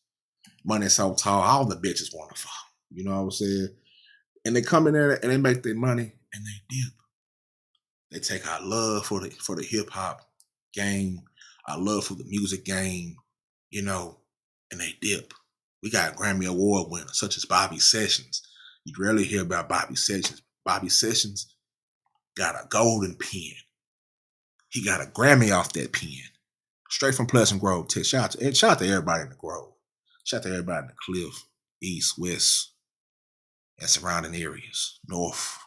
Money so tall, all the bitches want to fall. You know what I'm saying? And they come in there and they make their money and they dip. They take our love for the hip hop game, our love for the music game, and they dip. We got Grammy Award winners such as Bobby Sessions. You rarely hear about Bobby Sessions. Bobby Sessions got a golden pen. He got a Grammy off that pen. Straight from Pleasant Grove, Texas. Shout out to everybody in the Grove. Shout out to everybody in the Cliff, East, West, and surrounding areas, North.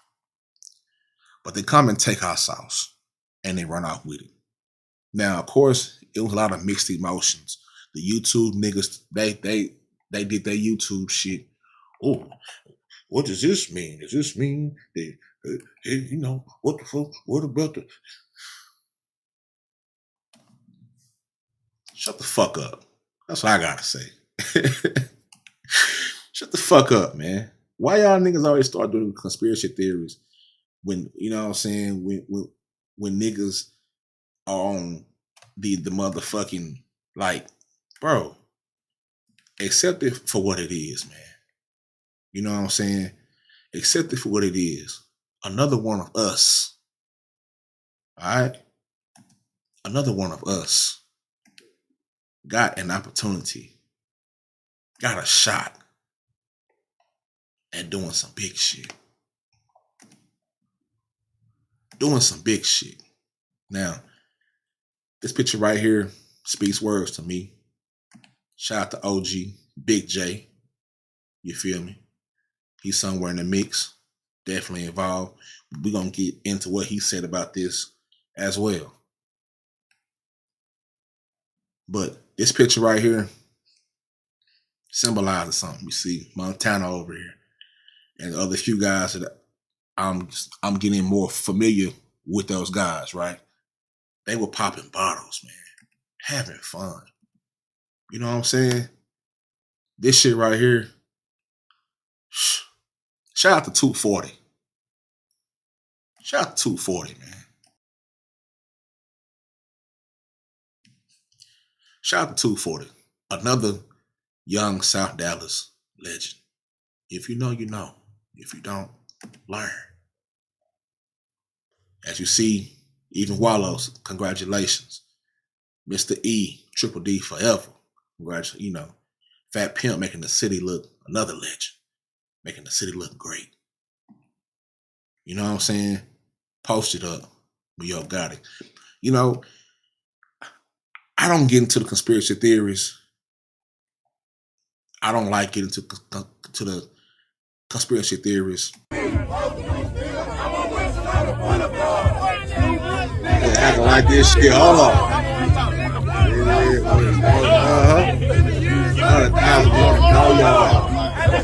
But they come and take our sauce, and they run off with it. Now, of course, it was a lot of mixed emotions. The YouTube niggas, they did their YouTube shit. Oh, what does this mean? Does this mean that, what the fuck? What about the... Shut the fuck up. That's what I gotta say. Shut the fuck up, man. Why y'all niggas always start doing conspiracy theories when, when niggas are on the motherfucking, like, bro, accept it for what it is, man. You know what I'm saying? Accept it for what it is. Another one of us. All right? Another one of us got an opportunity, got a shot at doing some big shit. Doing some big shit. Now, this picture right here speaks words to me. Shout out to OG, Big J. You feel me? He's somewhere in the mix, definitely involved. We're going to get into what he said about this as well. But this picture right here symbolizes something. You see Montana over here and the other few guys that I'm getting more familiar with those guys, right? They were popping bottles, man, having fun. You know what I'm saying? This shit right here. Shout out to 240. Shout out to 240, man. Shout out to 240. Another young South Dallas legend. If you know, you know. If you don't, learn. As you see, even Wallows, congratulations. Mr. E, Triple D forever. Congratulations, you know. Fat Pimp making the city look, another legend. Making the city look great. You know what I'm saying? Post it up with your Gotti. You know, I don't get into the conspiracy theories. I don't like getting to the conspiracy theories. Acting like this shit. Hold on.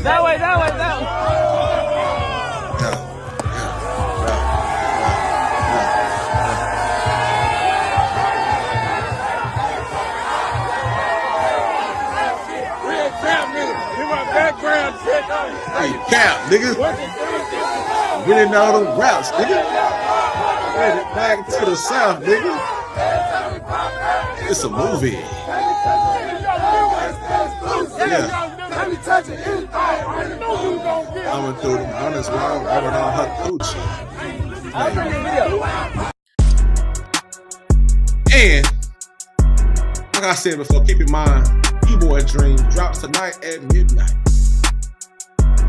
That way. Hey, cap, nigga. We didn't know them routes, nigga. Headed back to the south, nigga. It's a movie. Yeah. Coming through them hundreds, rubbing on her coochie. And like I said before, keep in mind, D-Boy Dream drops tonight at midnight.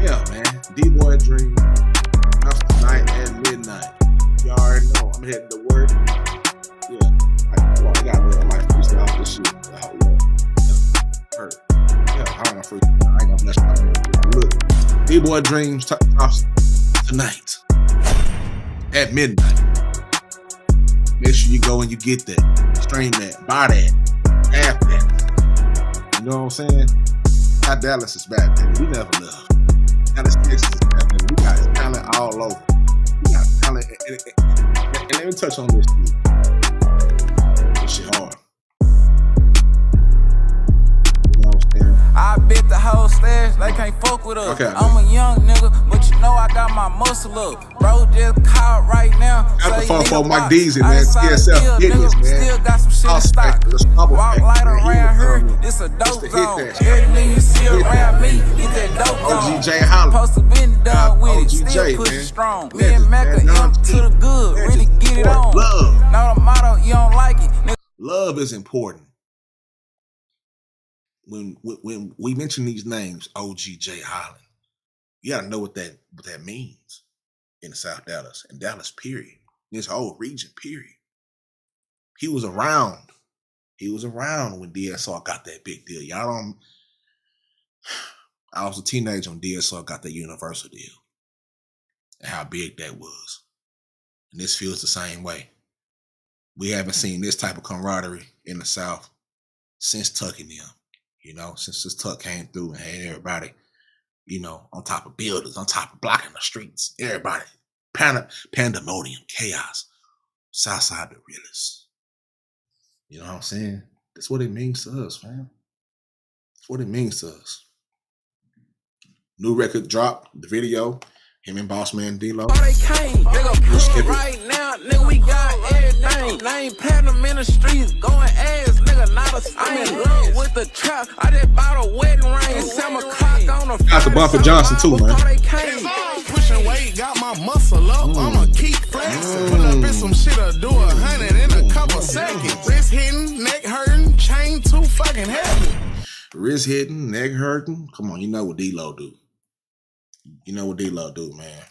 Yeah, man. D-Boy Dream drops tonight at midnight. You already know. I'm heading to work. Yeah. I might freestyle off this shit. Hurt. Yeah, I ain't gonna bless my man. Look, D-Boy Dreams drops tonight at midnight. Make sure you go and you get that. Stream that. Buy that. Have that. You know what I'm saying? Not Dallas is bad, baby. We never love. Dallas, Texas is bad, baby. We got talent all over. We got talent. And let me touch on this, dude. This shit hard. You know what I'm saying? I bet the whole stash, they can't fuck with us. Okay. I'm a young nigga, but you know I got my muscle up. Bro just called right now. Got the phone for Mike Deezy, man. TSL business, man. Still got some shit in stock. Walk light around here, it's a dope zone. Everything you see around me, get that dope zone. OGJ Holland. Supposed to been done with it, still push it strong. Me and Mecca, M to the good, really get it on. Love. Now the motto, you don't like it. Love is important. When we mention these names, OGJ Holland, you gotta know what that means in South Dallas and Dallas, period. This whole region, period. He was around. He was around when DSR got that big deal. Y'all don't. I was a teenager when DSR got that Universal deal, and how big that was. And this feels the same way. We haven't seen this type of camaraderie in the South since Tuck and them. You know, since this Tuck came through and had everybody, you know, on top of buildings, on top of blocking the streets, everybody, pandemonium, chaos, Southside the realest. You know what I'm saying? That's what it means to us, fam. That's what it means to us. New record dropped, the video, him and Boss Man D-Lo. Oh, they came. Nigga, right now, nigga, we got everything. Name platinum in the streets, going ass, nigga, not a stain. I'm in love with the trap. I just bought a wedding ring. 7 o'clock on the got the Bumper Johnson too, man. Pushing weight, got my muscle up. I'ma keep flexing. Pull up in some shit or do 100 in a couple seconds. Wrist hitting, neck hurting, chain too fucking heavy. Wrist hitting, neck hurting. Come on, you know what D-Lo do. You know what D-Lo do, man.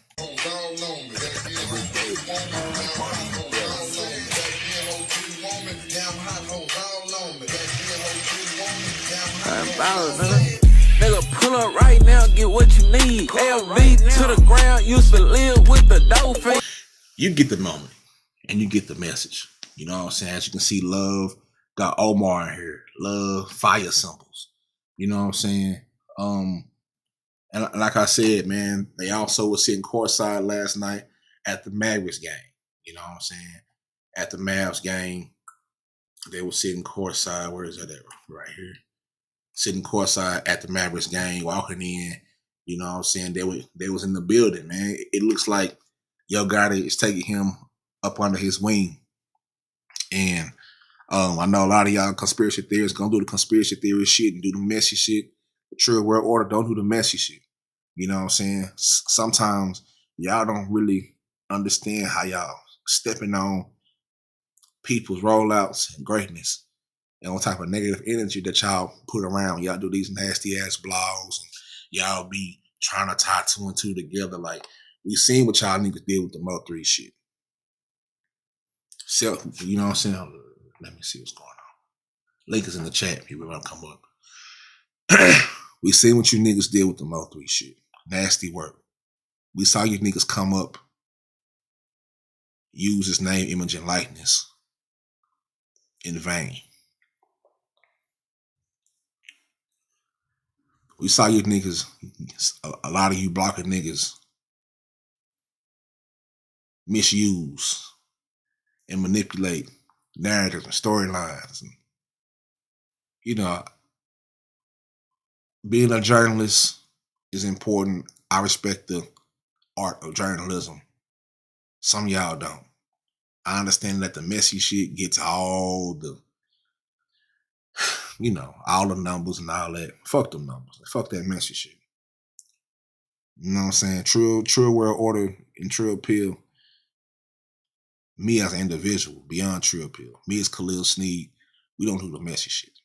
Nigga, pull up right now, get what you need. LV to the ground, used to live with the dolphin. You get the moment and you get the message. You know what I'm saying? As you can see, Love got Omar in here. Love, fire symbols. You know what I'm saying? And like I said, man, they also were sitting courtside last night at the Mavericks game. You know what I'm saying? At the Mavs game, they were sitting courtside. Where is that at? Right here. sitting courtside at the Mavericks game, walking in. You know what I'm saying? They was in the building, man. It looks like Yo Gotti is taking him up under his wing. And I know a lot of y'all conspiracy theorists gonna do the conspiracy theory shit and do the messy shit. The true world order don't do the messy shit. You know what I'm saying? Sometimes y'all don't really understand how y'all stepping on people's rollouts and greatness and what type of negative energy that y'all put around when y'all do these nasty ass blogs and y'all be trying to tie two and two together. Like, we seen what y'all niggas did with the Mo3 shit. So, you know what I'm saying? Let me see what's going on. Link is in the chat. People gonna come up. We seen what you niggas did with the Mo3 shit. Nasty work. We saw you niggas come up, use his name, image, and likeness in vain. We saw you niggas, a lot of you blocker niggas, misuse and manipulate narratives and storylines. And, you know, being a journalist is important. I respect the art of journalism. Some of y'all don't. I understand that the messy shit gets all the, you know, all the numbers and all that. Fuck them numbers. Fuck that messy shit. You know what I'm saying? True world order and True Pill. Me as an individual, beyond True Pill. Me as Khalil Sneed, we don't do the messy shit.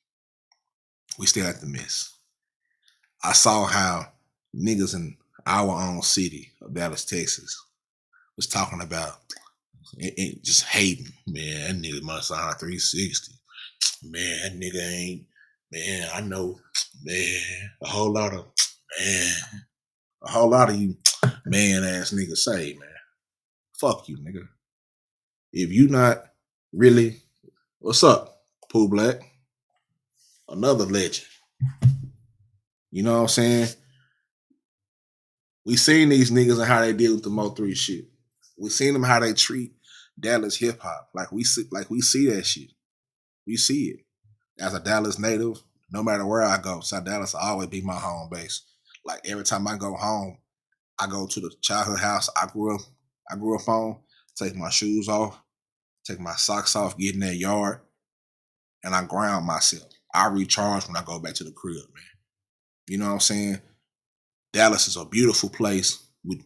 We stay at the mess. I saw how niggas in our own city of Dallas, Texas, was talking about and just hating. Man, that nigga must sign a 360. Man, that nigga ain't. Man, I know. Man, a whole lot of you man ass niggas say, man, fuck you, nigga. If you not really, what's up, Pooh Black? Another legend. You know what I'm saying? We seen these niggas and how they deal with the Mo3 shit. We seen them how they treat Dallas hip hop. Like we see that shit. We see it. As a Dallas native, no matter where I go, South Dallas will always be my home base. Like every time I go home, I go to the childhood house I grew up on, take my shoes off, take my socks off, get in that yard, and I ground myself. I recharge when I go back to the crib, man. You know what I'm saying? Dallas is a beautiful place with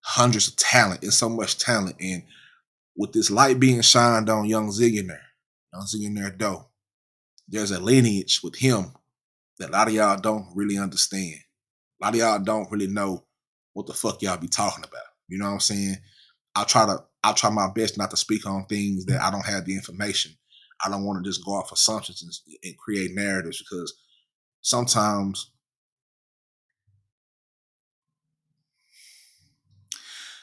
hundreds of talent. It's so much talent. And with this light being shined on young Zillionaire Doe, there's a lineage with him that a lot of y'all don't really understand. A lot of y'all don't really know what the fuck y'all be talking about. You know what I'm saying? I'll try my best not to speak on things that I don't have the information. I don't want to just go off assumptions and create narratives, because sometimes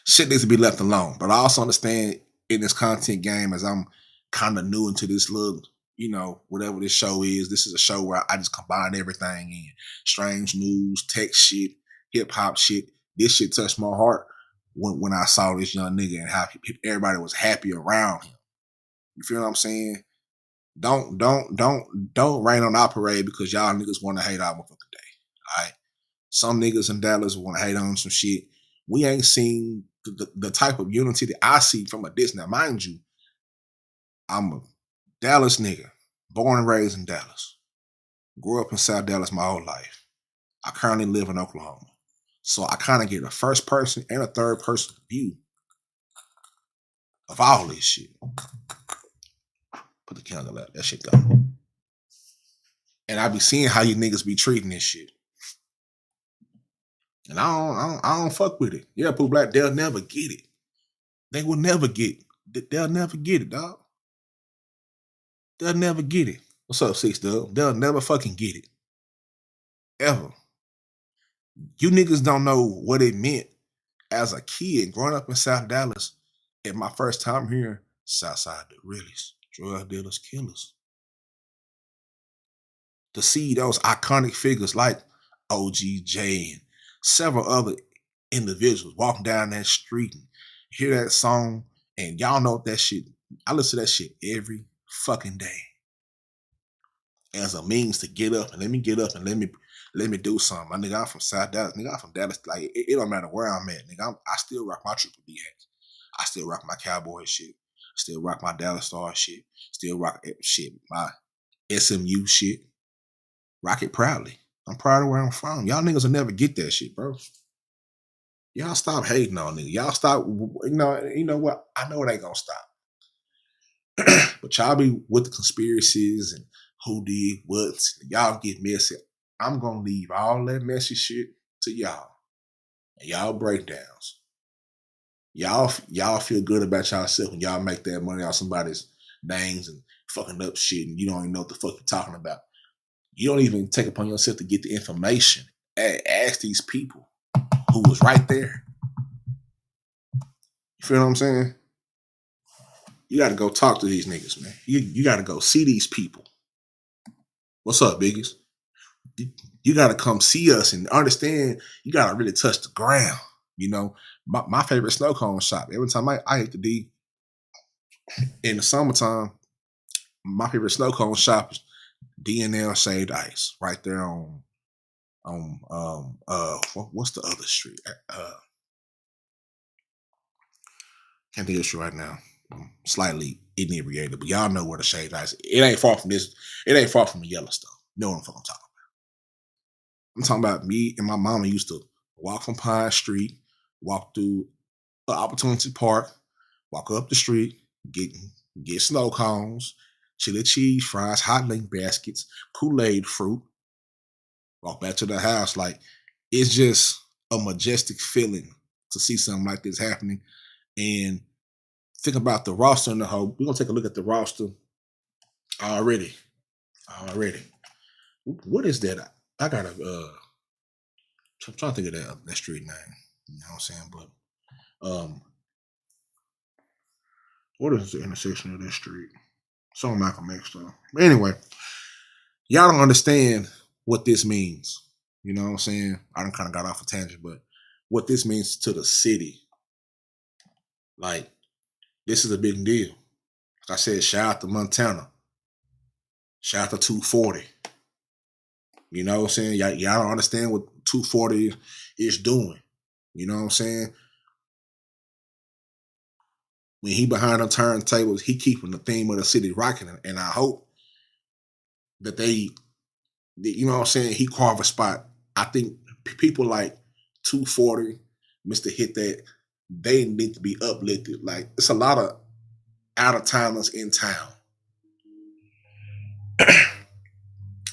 shit needs to be left alone. But I also understand in this content game, as I'm kind of new into this little, you know, whatever this show is, this is a show where I just combine everything in. Strange news, tech shit, hip hop shit. This shit touched my heart when I saw this young nigga and how everybody was happy around him. You feel what I'm saying? Don't rain on our parade because y'all niggas want to hate our motherfucking day. All right? Some niggas in Dallas want to hate on some shit. We ain't seen the type of unity that I see from a distance. Now, mind you, I'm a Dallas nigga, born and raised in Dallas. Grew up in South Dallas my whole life. I currently live in Oklahoma. So I kind of get a first person and a third person view of all this shit. Put the candle up. That shit go. And I be seeing how you niggas be treating this shit. And I don't fuck with it. Yeah, Pooh Black, they'll never get it. They will never get it. They'll never get it, dog. They'll never get it. What's up, 6Dub? They'll never fucking get it. Ever. You niggas don't know what it meant as a kid growing up in South Dallas. And my first time here, Southside the realest, drug dealers, killers. To see those iconic figures like OGJ and several other individuals walking down that street and hear that song, and y'all know that shit. I listen to that shit every fucking day. as a means to get up and let me get up and let me do something. My nigga, I'm from South Dallas. Nigga, I'm from Dallas. Like it don't matter where I'm at. Nigga, I still rock my Triple D hats. I still rock my Cowboy shit. Still rock my Dallas Star shit. Still rock shit. My SMU shit. Rock it proudly. I'm proud of where I'm from. Y'all niggas will never get that shit, bro. Y'all stop hating on niggas. Y'all stop. You know what? I know it ain't gonna stop. But y'all be with the conspiracies and who did what. Y'all get messy. I'm gonna leave all that messy shit to y'all and y'all breakdowns. Y'all feel good about yourself when y'all make that money off somebody's names and fucking up shit, and you don't even know what the fuck you're talking about. You don't even take upon yourself to get the information. Ask these people who was right there. You feel what I'm saying? You got to go talk to these niggas, man. You got to go see these people. What's up, biggies? You got to come see us and understand. You got to really touch the ground. You know, my favorite snow cone shop. Every time I hit the D in the summertime, my favorite snow cone shop is D&L Shaved Ice right there on what's the other street? Can't think of the street right now. I'm slightly inebriated, but y'all know where the Shaved Ice. It ain't far from this. It ain't far from the Yellowstone. You know what I'm talking about. I'm talking about me and my mama used to walk from Pine Street, walk through Opportunity Park, walk up the street, get snow cones, chili cheese fries, hot link baskets, Kool-Aid fruit, walk back to the house. Like, it's just a majestic feeling to see something like this happening. And think about the roster in the whole. We're gonna take a look at the roster already. What is that? I gotta I'm trying to think of that street name. You know what I'm saying? But what is the intersection of that street? It's on Malcolm X though. But anyway, y'all don't understand what this means. You know what I'm saying? I done kind of got off a tangent, but what this means to the city. Like, this is a big deal. Like I said, shout out to Montana. Shout out to 240. You know what I'm saying? Y'all don't understand what 240 is doing. You know what I'm saying? When he behind the turntables, he keeping the theme of the city rocking. And I hope that you know what I'm saying, he carve a spot. I think people like 240, Mr. Hit That, they need to be uplifted. Like, it's a lot of out-of-towners in town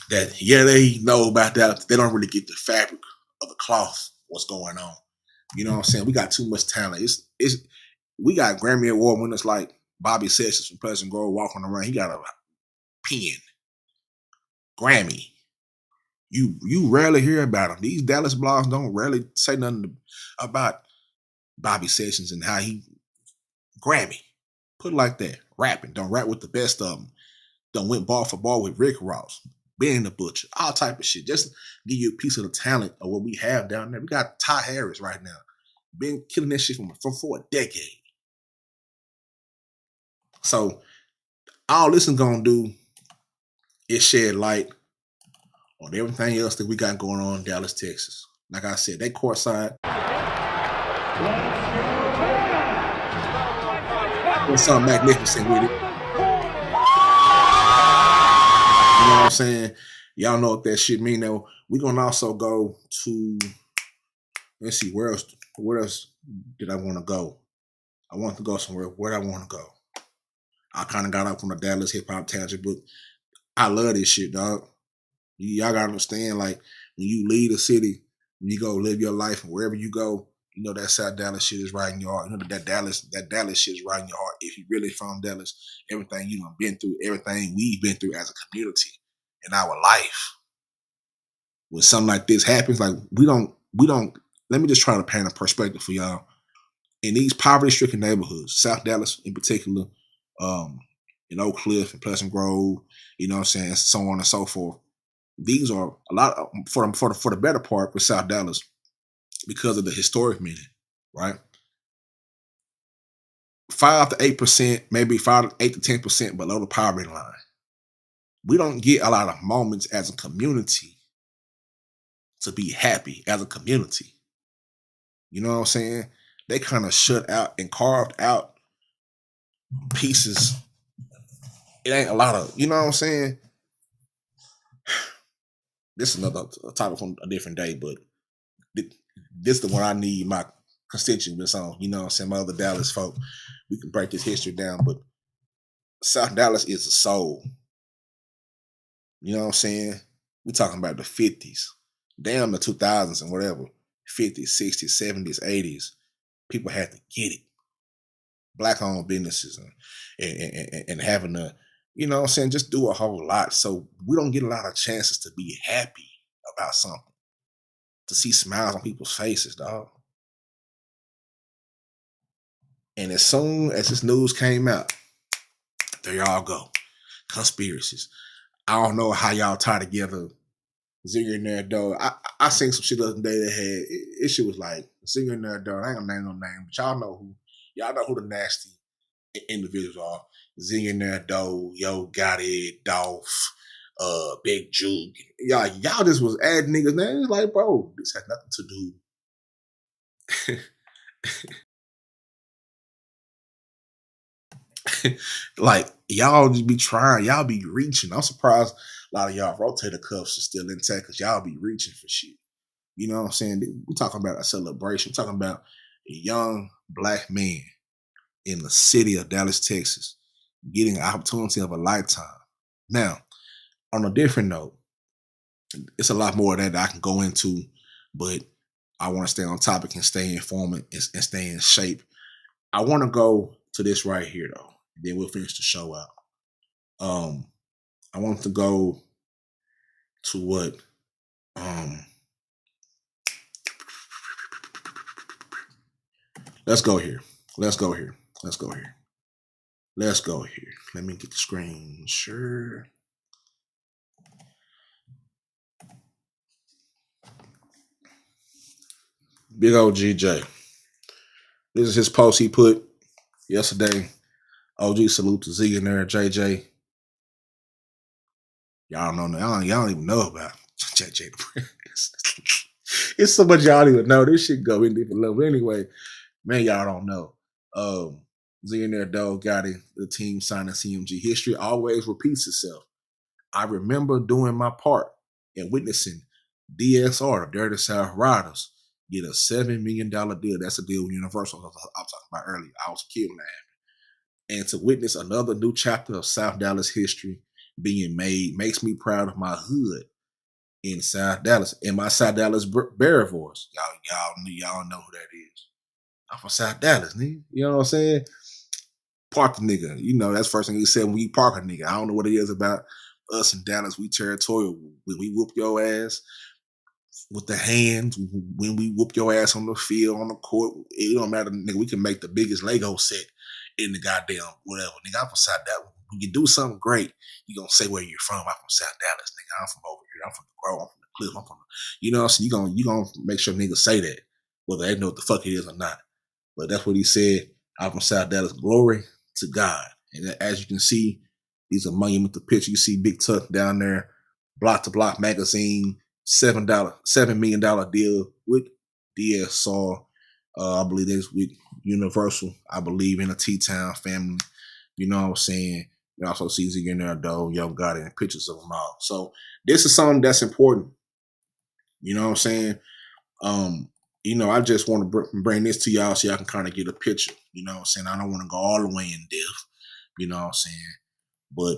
that, yeah, they know about that. They don't really get the fabric of the cloth, what's going on. You know what I'm saying? We got too much talent. We got Grammy Award winners like Bobby Sessions from Pleasant Grove walking around. He got a pen. Grammy. You rarely hear about him. These Dallas blogs don't rarely say nothing about Bobby Sessions and how he Grammy. Put it like that. Rapping. Don't rap with the best of them. Don't went bar for bar with Rick Ross, Ben the Butcher, all type of shit. Just give you a piece of the talent of what we have down there. We got Ty Harris right now. Been killing that shit for a decade. So all this is gonna do is shed light on everything else that we got going on in Dallas, Texas. Like I said, they courtside. There's something magnificent with it. You know what I'm saying? Y'all know what that shit mean though. We're gonna also go to, let's see, where else did I want to go? I want to go somewhere. Where I want to go? I kind of got up from the Dallas hip hop tangent, but I love this shit, dog. Y'all gotta understand, like, when you leave the city, when you go live your life, and wherever you go, you know that South Dallas shit is right in your heart. You know that Dallas shit is right in your heart. If you really from Dallas, everything you done been through, everything we've been through as a community in our life. When something like this happens, like we don't. Let me just try to paint a perspective for y'all. In these poverty-stricken neighborhoods, South Dallas in particular, in Oak Cliff and Pleasant Grove, you know what I'm saying, so on and so forth. These are a lot of, for the better part for South Dallas, because of the historic meaning, right? 5 to 8%, maybe 8 to 10% below the poverty line. we don't get a lot of moments as a community to be happy as a community. You know what I'm saying? They kind of shut out and carved out pieces. It ain't a lot of, you know what I'm saying? This is another topic from a different day, but this is the one I need my constituents on. You know what I'm saying? My other Dallas folk. We can break this history down, but South Dallas is a soul. You know what I'm saying? We talking about the 50s, damn the 2000s and whatever, 50s, 60s, 70s, 80s. People had to get it. Black-owned businesses and having to, you know what I'm saying, just do a whole lot. So we don't get a lot of chances to be happy about something, to see smiles on people's faces, dog. And as soon as this news came out, there y'all go. Conspiracies. I don't know how y'all tie together Zillionaire Dog. I seen some shit the other day that had it shit was like Zillionaire Dog. I ain't gonna name no name, but y'all know who the nasty individuals are. Zillionaire Dog, Yo Gotti, Dolph, Big Juke. Y'all just was adding niggas names. Like, bro, this has nothing to do. Like, y'all just be trying, y'all be reaching. I'm surprised a lot of y'all rotator cuffs are still intact because y'all be reaching for shit. You know what I'm saying? We're talking about a celebration. We're talking about a young black man in the city of Dallas, Texas, getting an opportunity of a lifetime. Now, on a different note, it's a lot more of that I can go into, but I want to stay on topic and stay informed and stay in shape. I want to go to this right here, though. Then we'll finish the show out. I want to go to what let's go here. Let me get the screen. Sure. Big old GJ. This is his post he put yesterday. OG salute to Zillionaire JJ. Y'all don't know. Y'all don't even know about JJ. It's so much y'all don't even know. This shit go in different level. Anyway, man, y'all don't know. Zillionaire Dog Gotti, the team signing CMG. History always repeats itself. I remember doing my part and witnessing DSR, the Dirty South Riders, get a $7 million deal. That's a deal with Universal I was talking about earlier. I was a kid when that happened. And to witness another new chapter of South Dallas history being made makes me proud of my hood in South Dallas. And my South Dallas Bear voice. Y'all know who that is. I'm from South Dallas, nigga. You know what I'm saying? Park the nigga. You know, that's the first thing he said when we park a nigga. I don't know what it is about us in Dallas. We territorial. When we whoop your ass with the hands, when we whoop your ass on the field, on the court, it don't matter, nigga. We can make the biggest Lego set in the goddamn whatever. Nigga, I'm from South Dallas. When you do something great, you gonna say where you're from. I'm from South Dallas, nigga. I'm from over here. I'm from the Grove. I'm from the Cliff. I'm from the, you know, so you gonna make sure niggas say that, whether they know what the fuck it is or not. But that's what he said. I'm from South Dallas. Glory to God. And as you can see, these are monumental pictures. You see Big Tuck down there, Block to Block magazine, $7 million deal with DSR. I believe that's with Universal. I believe in a T-Town family. You know what I'm saying? You also see Zillionaire Dog, Young Gotti, and pictures of them all. So this is something that's important. You know what I'm saying? You know, I just want to bring this to y'all so y'all can kind of get a picture. You know what I'm saying? I don't want to go all the way in depth. You know what I'm saying? But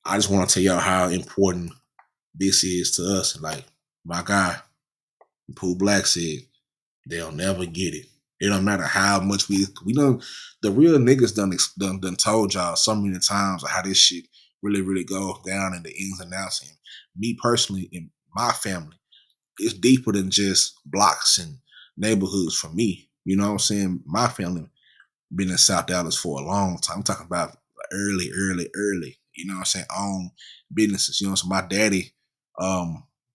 I just want to tell y'all how important this is to us. Like my guy, Pooh Black said, they'll never get it. It don't matter how much we done. The real niggas done told y'all so many times how this shit really goes down in the ins and outs. And me personally, in my family, it's deeper than just blocks and neighborhoods for me. You know what I'm saying? My family been in South Dallas for a long time. I'm talking about early. You know what I'm saying? Own businesses. You know what I'm saying? My daddy,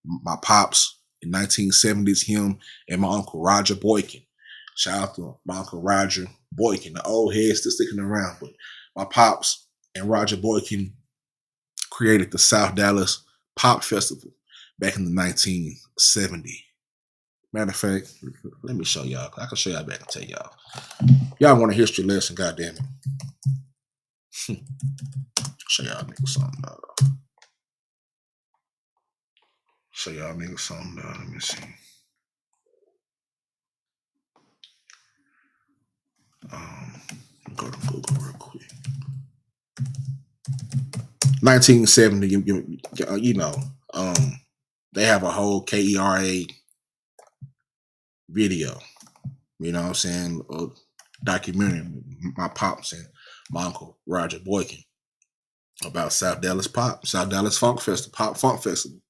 my pops in 1970s, him and my uncle Roger Boykin. Shout out to my uncle Roger Boykin. The old head still sticking around, but my pops and Roger Boykin created the South Dallas Pop Festival back in the 1970. Matter of fact, let me show y'all. I can show y'all back and tell y'all. Y'all want a history lesson, goddamn it. Show y'all niggas something. Show y'all niggas something. Let me see. Go to Google real quick. 1970, you know, they have a whole KERA video, you know what I'm saying, a documentary with my pops and my uncle Roger Boykin about South Dallas Funk Festival, Pop Funk Festival.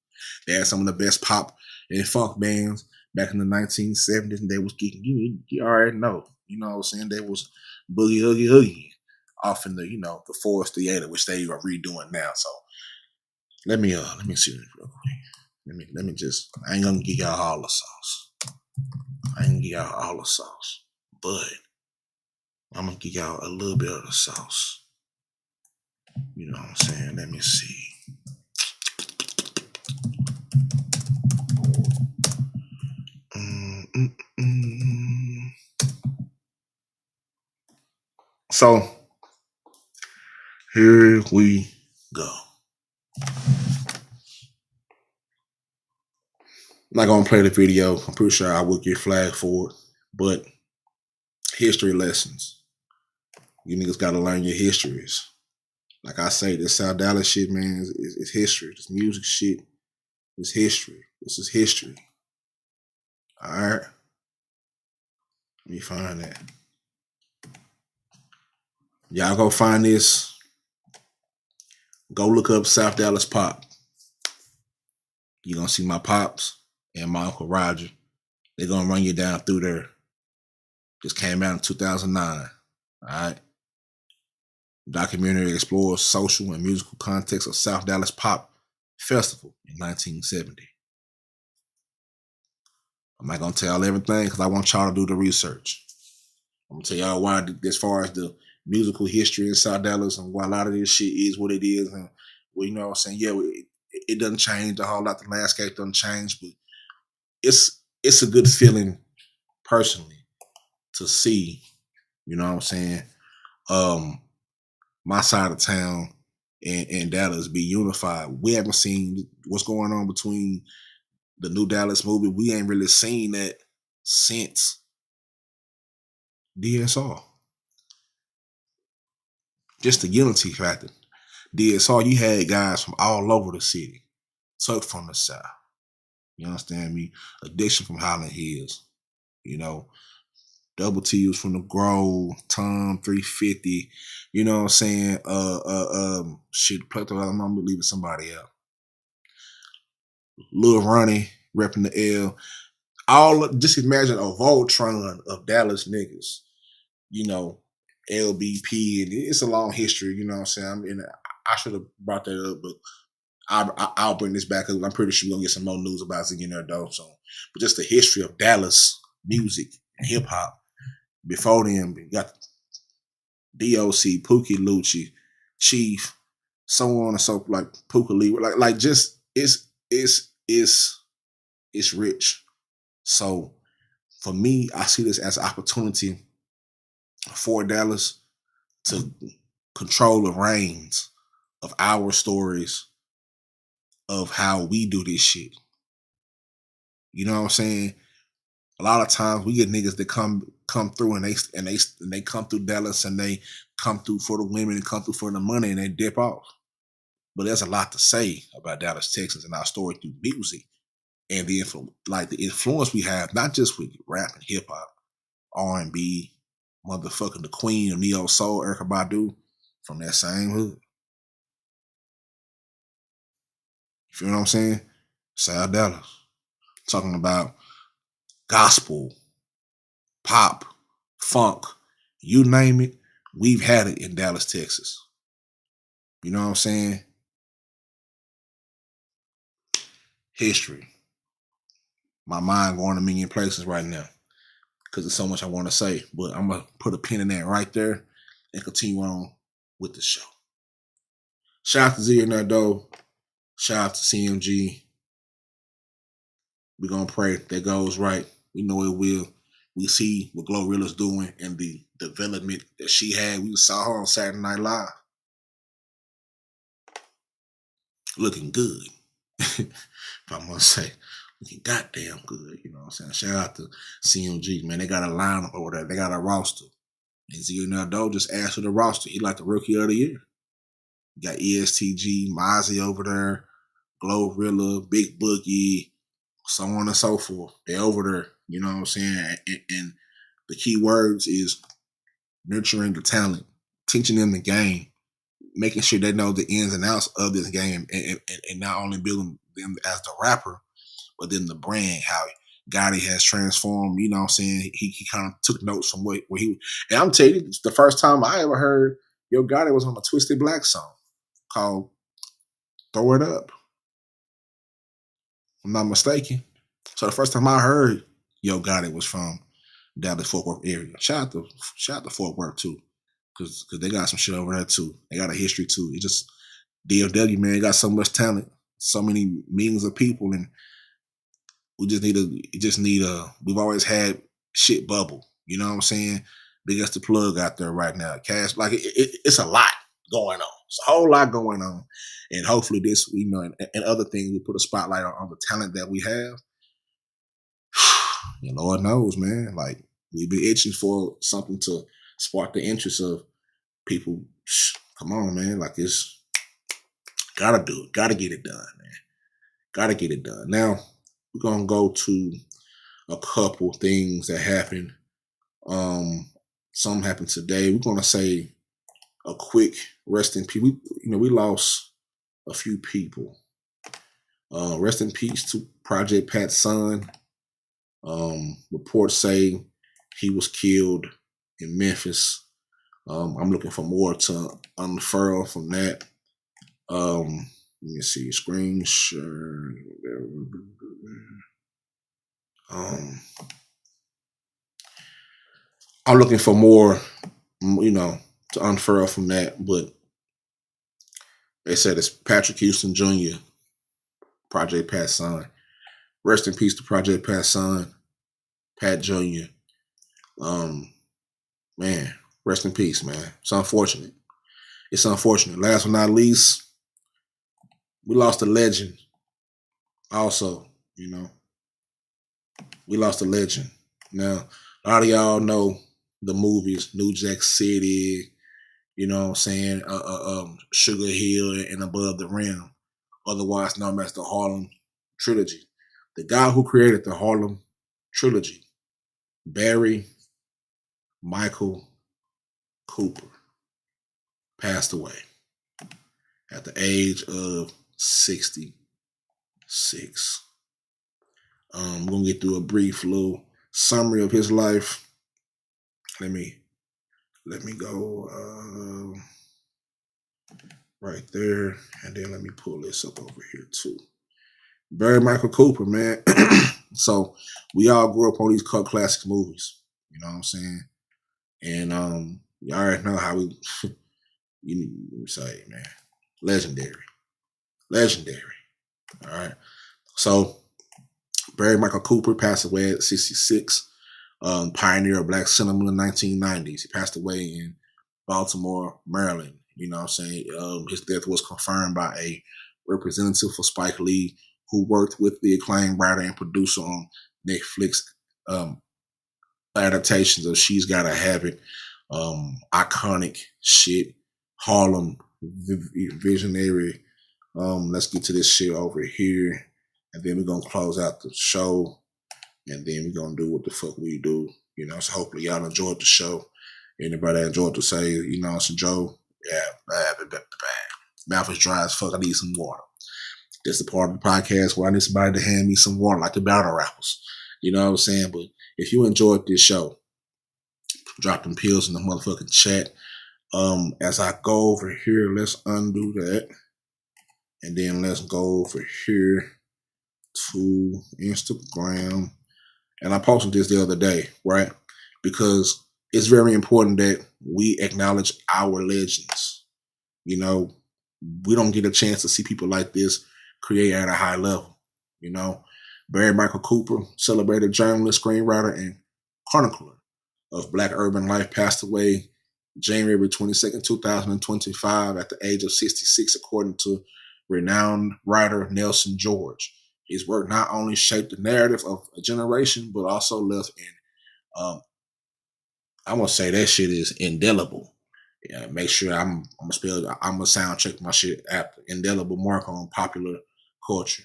They had some of the best pop and funk bands back in the 1970s, and they was getting, you already know, you know what I'm saying, they was Boogie Oogie Oogie off in the, you know, the Forest Theater, which they are redoing now. So let me see this real quick. Let me just, I ain't gonna give y'all all the sauce. But I'm gonna give y'all a little bit of the sauce. You know what I'm saying? Let me see. So here we go. I'm not gonna play the video. I'm pretty sure I will get flagged for it. But history lessons. You niggas gotta learn your histories. Like I say, this South Dallas shit, man, is history. This music shit is history. This is history. All right. Let me find that. Y'all go find this. Go look up South Dallas Pop. You're gonna see my pops and my Uncle Roger. They're gonna run you down through there. Just came out in 2009. All right. Documentary explores social and musical context of South Dallas Pop Festival in 1970. I'm not gonna tell y'all everything because I want y'all to do the research. I'm gonna tell y'all why, as far as the musical history in South Dallas and why a lot of this shit is what it is. And well, you know what I'm saying? Yeah, it doesn't change a whole lot. The landscape doesn't change, but it's a good feeling personally to see, you know what I'm saying, my side of town and Dallas be unified. We haven't seen what's going on between the new Dallas movement. We ain't really seen that since DSR. Just the unity factor. DSR, you had guys from all over the city. Tuck from the South. You understand me? Addiction from Highland Hills. You know, Double T was from the Grove, Tom 350. You know what I'm saying? Shit, Plato, I'm leaving somebody out. Lil Ronnie repping the L. Just imagine a Voltron of Dallas niggas. You know, LBP, and it's a long history. You know what I'm saying? I should have brought that up, but I'll bring this back up. I'm pretty sure we're gonna get some more news about Zillionaire though. So, but just the history of Dallas music and hip hop. Before them, you got DOC, Pookie Lucci, Chief, so on and so like Pookie Lee, like just it's rich. So for me, I see this as an opportunity for Dallas to control the reins of our stories of how we do this shit. You know what I'm saying? A lot of times we get niggas that come through and they come through Dallas and they come through for the women and come through for the money and they dip off. But there's a lot to say about Dallas, Texas, and our story through music and the influence we have, not just with rap and hip hop, R&B, motherfucking the queen of neo soul, Erykah Badu, from that same hood. You feel what I'm saying? South Dallas. Talking about gospel, pop, funk, you name it, we've had it in Dallas, Texas. You know what I'm saying? History. My mind going a million places right now because there's so much I want to say, but I'm going to put a pin in that right there and continue on with the show. Shout out to Zillionaire though. Shout out to CMG. We're gonna pray that goes right. We know it will. We see what Glorilla's doing and the development that she had. We saw her on Saturday Night Live. Looking good. If I must say. Looking goddamn good. You know what I'm saying? Shout out to CMG, man. They got a lineup over there. They got a roster. And Zillionaire Doe just asked for the roster. He like the rookie of the year. You got ESTG, Mozzie over there, Glorilla, Big Boogie, so on and so forth. They're over there. You know what I'm saying? And the key words is nurturing the talent, teaching them the game, making sure they know the ins and outs of this game, and not only building them as the rapper, but then the brand, how Gotti has transformed. You know what I'm saying? He kind of took notes from where he, and I'm telling you, the first time I ever heard Yo Gotti was on a Twisted Black song called Throw It Up. I'm not mistaken. So the first time I heard Yo Gotti was from down the Fort Worth area. Shout out to Fort Worth too. Cause they got some shit over there too. They got a history too. It just DFW, man, got so much talent, so many millions of people, and we just need we've always had shit bubble. You know what I'm saying? Big as the plug out there right now. Cash, like it's a lot going on. It's a whole lot going on. And hopefully this, you know, and other things, we put a spotlight on the talent that we have. And Lord knows, man, like we've been itching for something to spark the interest of people. Come on, man. Like it's gotta do it. Gotta get it done, man. Gotta get it done. Now, we're gonna go to a couple things that happened. Some happened today. We're gonna say a quick rest in peace. We lost a few people. Rest in peace to Project Pat's son. Reports say he was killed in Memphis. I'm looking for more to unfurl from that. Let me see, screenshot. I'm looking for more, to unfurl from that, but they said it's Patrick Houston Jr., Project Pat's son. Rest in peace to Project Pat's son, Pat Jr. Man, rest in peace, man. It's unfortunate. It's unfortunate. Last but not least, we lost a legend. Also, we lost a legend. Now, a lot of y'all know the movies, New Jack City, you know what I'm saying, Sugar Hill and Above the Rim, otherwise known as the Harlem Trilogy. The guy who created the Harlem Trilogy, Barry Michael Cooper, passed away at the age of 66. We're going to get through a brief little summary of his life. Let me go right there, and then let me pull this up over here too. Barry Michael Cooper, man. So we all grew up on these cult classic movies. You know what I'm saying? And you already know how we you say, man, legendary. All right. So Barry Michael Cooper passed away at 66. Pioneer of black cinema in the 1990s. He passed away in Baltimore, Maryland. You know what I'm saying? His death was confirmed by a representative for Spike Lee, who worked with the acclaimed writer and producer on Netflix adaptations of She's Gotta Have It, iconic shit, Harlem Visionary. Let's get to this shit over here, and then we're gonna close out the show, and then we're gonna do what the fuck we do. So hopefully y'all enjoyed the show. Anybody that enjoyed to say, it's Joe, mouth is dry as fuck, I need some water. This is the part of the podcast where I need somebody to hand me some water, like the battle rappers. You know what I'm saying? But if you enjoyed this show, drop them pills in the motherfucking chat. As I go over here, let's undo that. And then let's go over here to Instagram. And I posted this the other day, right? Because it's very important that we acknowledge our legends. we don't get a chance to see people like this create at a high level. You know, Barry Michael Cooper, celebrated journalist, screenwriter, and chronicler of Black urban life, passed away January 22nd, 2025 at the age of 66, according to renowned writer Nelson George. His work not only shaped the narrative of a generation, but also left in, I'm gonna say that shit is indelible. Yeah, make sure I'm gonna sound check my shit app, indelible mark on popular culture.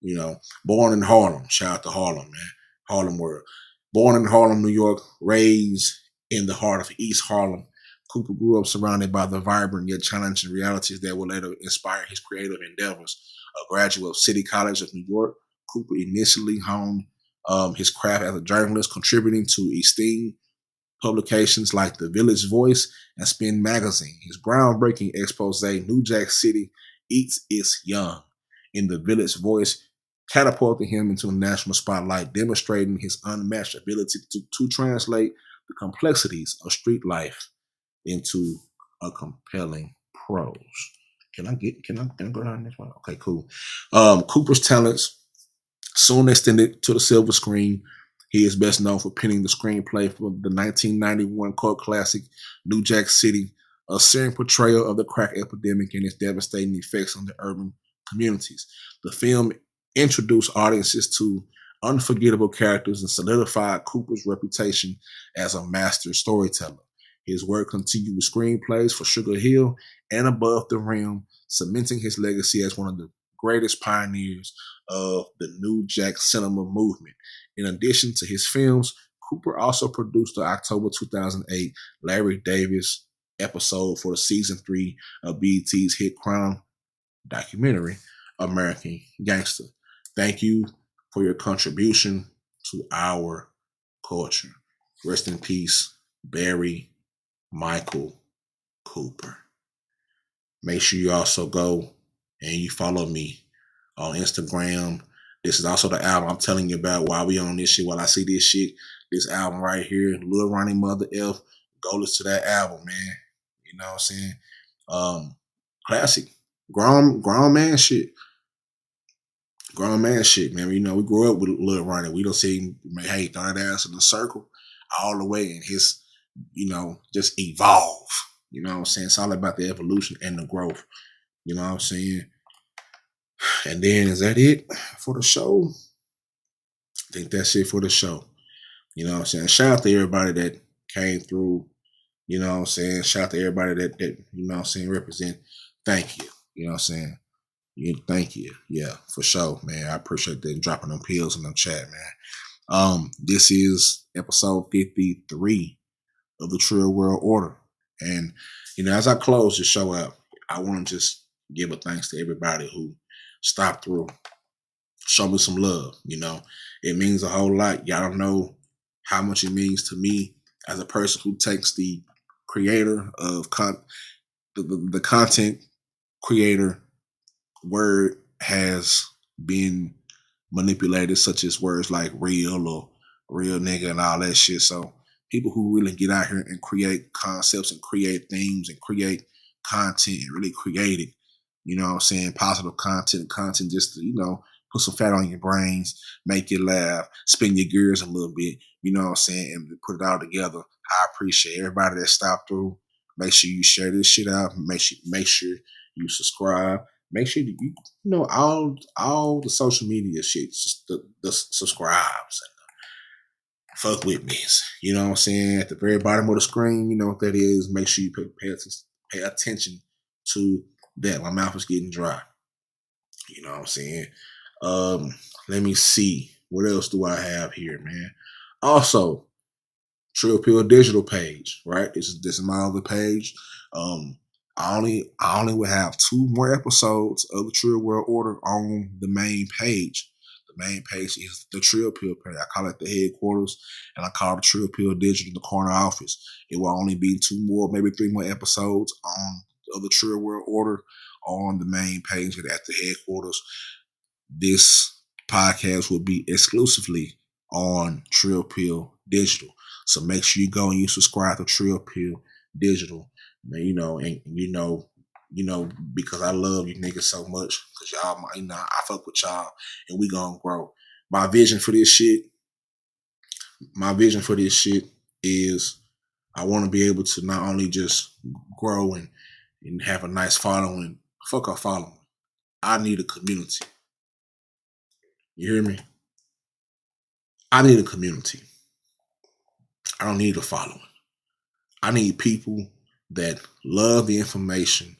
You know, born in Harlem, shout out to Harlem, man, Harlem world. Born in Harlem, New York, raised in the heart of East Harlem, Cooper grew up surrounded by the vibrant yet challenging realities that would later inspire his creative endeavors. A graduate of City College of New York, Cooper initially honed his craft as a journalist, contributing to esteemed publications like The Village Voice and Spin Magazine. His groundbreaking expose, New Jack City Eats Its Young, in The Village Voice, catapulted him into the national spotlight, demonstrating his unmatched ability to translate the complexities of street life into a compelling prose. Can I go down this one? Okay, cool. Cooper's talents soon extended to the silver screen. He is best known for penning the screenplay for the 1991 cult classic New Jack City, a searing portrayal of the crack epidemic and its devastating effects on the urban communities. The film introduced audiences to unforgettable characters and solidified Cooper's reputation as a master storyteller. His work continued with screenplays for Sugar Hill and Above the Rim, cementing his legacy as one of the greatest pioneers of the New Jack cinema movement. In addition to his films, Cooper also produced the October 2008 Larry Davis episode for the season 3 of BET's hit crime documentary, American Gangster. Thank you for your contribution to our culture. Rest in peace, Barry Michael Cooper. Make sure you also go and you follow me on Instagram. This is also the album I'm telling you about while we on this shit, while I see this shit. This album right here, Lil Ronnie Mother F. Go listen to that album, man. You know what I'm saying? Classic. Grown man shit. Grown man shit, man. You know, we grew up with Lil Ronnie. We don't see him, hey, throw that ass in the circle all the way, and his, you know, just evolve. You know what I'm saying? It's all about the evolution and the growth. You know what I'm saying? And then, is that it for the show? I think that's it for the show. You know what I'm saying? Shout out to everybody that came through. You know what I'm saying? Shout out to everybody that you know what I'm saying, represent. Thank you. You know what I'm saying? Thank you. Yeah, for sure, man. I appreciate that dropping them pills in the chat, man. This is episode 53 of the Trill World Order. And, you know, as I close the show out, I want to just give a thanks to everybody who stopped through, show me some love. You know, it means a whole lot. Y'all don't know how much it means to me as a person who takes the creator of the content creator word has been manipulated, such as words like real or real nigga and all that shit. So people who really get out here and create concepts and create themes and create content and really create it, you know what I'm saying, positive content just to, you know, put some fat on your brains, make you laugh, spin your gears a little bit, you know what I'm saying, and put it all together. I appreciate everybody that stopped through. Make sure you share this shit out. Make sure you subscribe. Make sure that you know all the social media shit, just the subscribes and fuck with me. You know what I'm saying? At the very bottom of the screen, you know what that is. Make sure you pay attention to that. My mouth is getting dry. You know what I'm saying? Let me see. What else do I have here, man? Also, Trill Pill digital page, right? This is my other page. I only will have 2 more episodes of the Trill World Order on the main page. The main page is the Trill Pill page. I call it the headquarters, and I call it Trill Pill Digital the corner office. It will only be 2 more, maybe 3 more episodes of the Trill World Order on the main page and at the headquarters. This podcast will be exclusively on Trill Pill Digital. So make sure you go and you subscribe to Trill Pill Digital. You know, and you know, you know, because I love you niggas so much. Cause y'all, you know, I fuck with y'all and we gonna grow. My vision for this shit is I want to be able to not only just grow and have a nice following. Fuck a following. I need a community. You hear me? I need a community. I don't need a following. I need people that love the information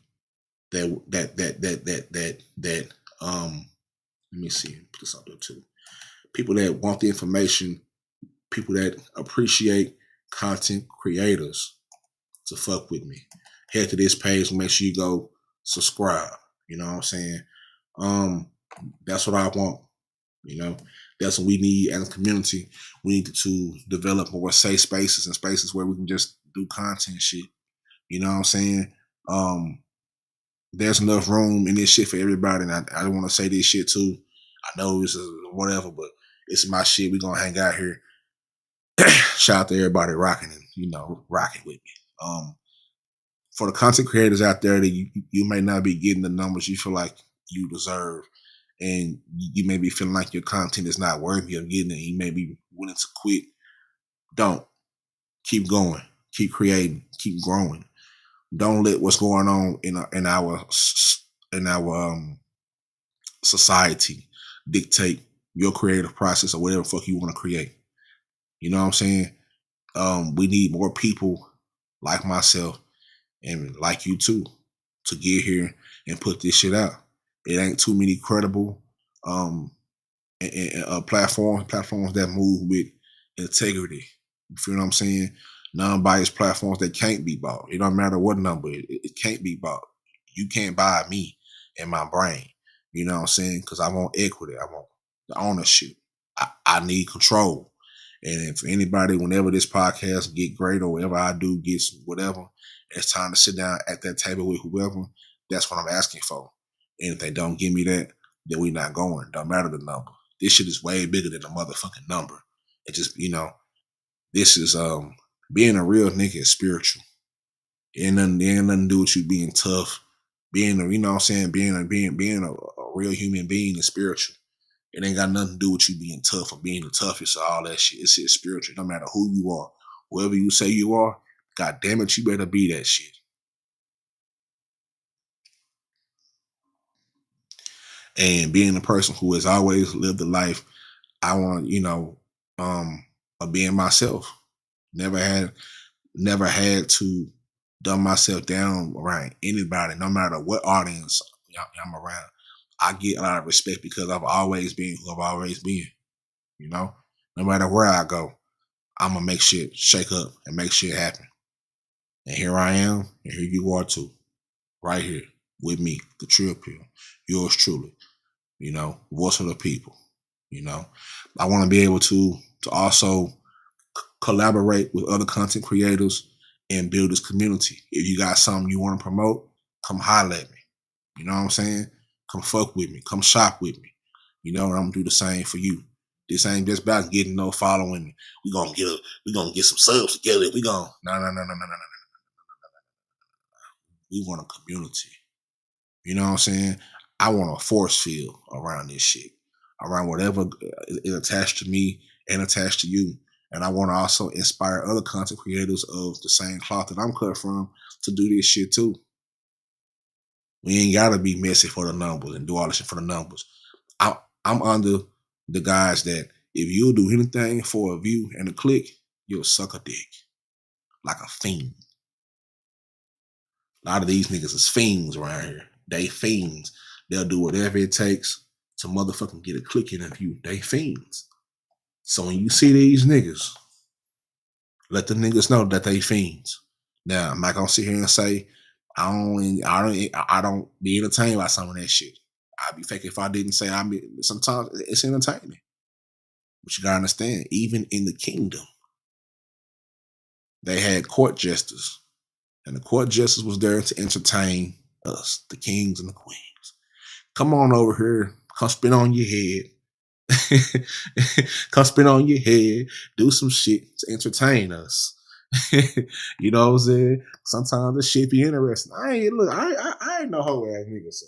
that let me see, put this up there too. People that want the information, people that appreciate content creators to fuck with me. Head to this page and make sure you go subscribe. You know what I'm saying? That's what I want. You know, that's what we need as a community. We need to develop more safe spaces and spaces where we can just do content shit. You know what I'm saying? There's enough room in this shit for everybody. And I don't want to say this shit too. I know it's whatever, but it's my shit. We gonna hang out here. Shout out to everybody rocking and, you know, rocking with me. For the content creators out there that you may not be getting the numbers you feel like you deserve, and you may be feeling like your content is not worthy of getting it, you may be willing to quit. Don't. Keep going. Keep creating. Keep growing. Don't let what's going on in our society dictate your creative process or whatever the fuck you want to create. You know what I'm saying? We need more people like myself and like you too to get here and put this shit out. It ain't too many credible platforms that move with integrity. You feel what I'm saying? Non-biased platforms that can't be bought. It don't matter what number. It can't be bought. You can't buy me and my brain. You know what I'm saying? Because I want equity. I want the ownership. I need control. And if anybody, whenever this podcast get great or whatever I do gets whatever, it's time to sit down at that table with whoever. That's what I'm asking for. And if they don't give me that, then we not going. Don't matter the number. This shit is way bigger than a motherfucking number. It just, you know, this is being a real nigga is spiritual. It ain't nothing to do with you being tough. Being a, you know what I'm saying, being a real human being is spiritual. It ain't got nothing to do with you being tough or being the toughest or all that shit. It's spiritual. No matter who you are, whoever you say you are, God damn it, you better be that shit. And being a person who has always lived a life, I want, you know, of being myself. Never had to dumb myself down around anybody, no matter what audience I'm around. I get a lot of respect because I've always been who I've always been. You know, no matter where I go, I'm gonna make shit shake up and make shit happen. And here I am, and here you are too, right here with me, the Trill Pill, yours truly. You know, voice of the people. You know, I want to be able to also collaborate with other content creators and build this community. If you got something you want to promote, come holler at me. You know what I'm saying? Come fuck with me. Come shop with me. You know, and I'm gonna do the same for you. This ain't just about getting no following. We gonna get some subs together. We gonna no. We want a community. You know what I'm saying? I want a force field around this shit, around whatever is attached to me and attached to you. And I want to also inspire other content creators of the same cloth that I'm cut from to do this shit too. We ain't gotta be messy for the numbers and do all this shit for the numbers. I'm under the guys that if you'll do anything for a view and a click, you'll suck a dick. Like a fiend. A lot of these niggas is fiends around here. They fiends. They'll do whatever it takes to motherfucking get a click in a view. They fiends. So when you see these niggas, let the niggas know that they fiends. Now, I'm not gonna sit here and say I don't be entertained by some of that shit. I'd be fake if I didn't say sometimes it's entertaining. But you gotta understand, even in the kingdom, they had court jesters. And the court jesters was there to entertain us, the kings and the queens. Come on over here, come spin on your head. Come spin on your head, do some shit to entertain us. You know what I'm saying? Sometimes this shit be interesting. I ain't no hoe ass nigga. So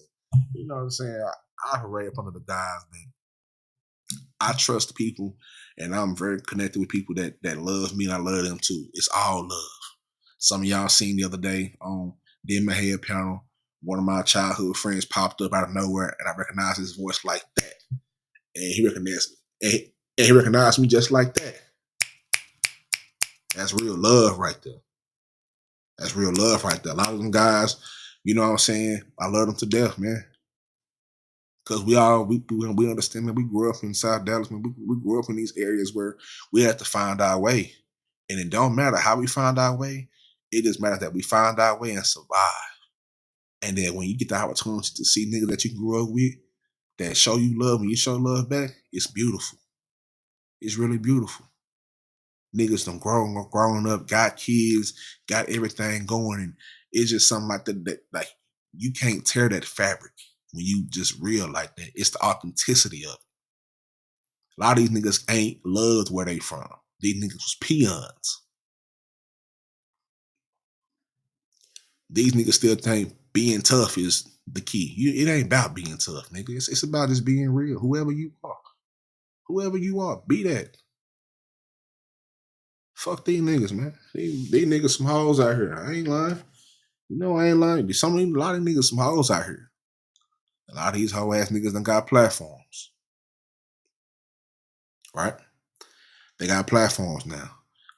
you know what I'm saying? I operate up under the guys that I trust people, and I'm very connected with people that love me and I love them too. It's all love. Some of y'all seen the other day on Did My Head panel, one of my childhood friends popped up out of nowhere, and I recognized his voice like that, and he recognized me just like that. That's real love right there. That's real love right there. A lot of them guys, you know what I'm saying? I love them to death, man. Because we understand, man. We grew up in South Dallas, man. We grew up in these areas where we had to find our way. And it don't matter how we find our way. It just matters that we find our way and survive. And then when you get the opportunity to see niggas that you grew up with that show you love, when you show love back, it's beautiful. It's really beautiful. Niggas done grown up, got kids, got everything going, and it's just something like that like you can't tear that fabric when you just real like that. It's the authenticity of it. A lot of these niggas ain't loved where they from. These niggas was peons. These niggas still think being tough is the key. It ain't about being tough, nigga. It's about just being real. Whoever you are, be that. Fuck these niggas, man. These niggas some hoes out here. I ain't lying. You know I ain't lying. A lot of niggas some hoes out here. A lot of these hoe ass niggas done got platforms. Right? They got platforms now.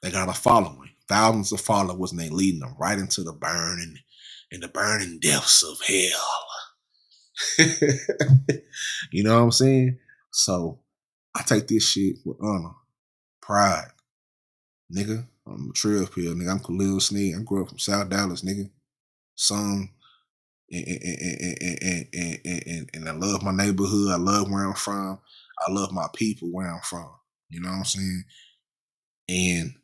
They got a following. Thousands of followers, and they leading them right into the burning depths of hell. You know what I'm saying? So I take this shit with honor, pride. Nigga, I'm a trail pill, nigga. I'm Khalil Sneed. I grew up from South Dallas, nigga. Son, and I love my neighborhood. I love where I'm from. I love my people where I'm from. You know what I'm saying? And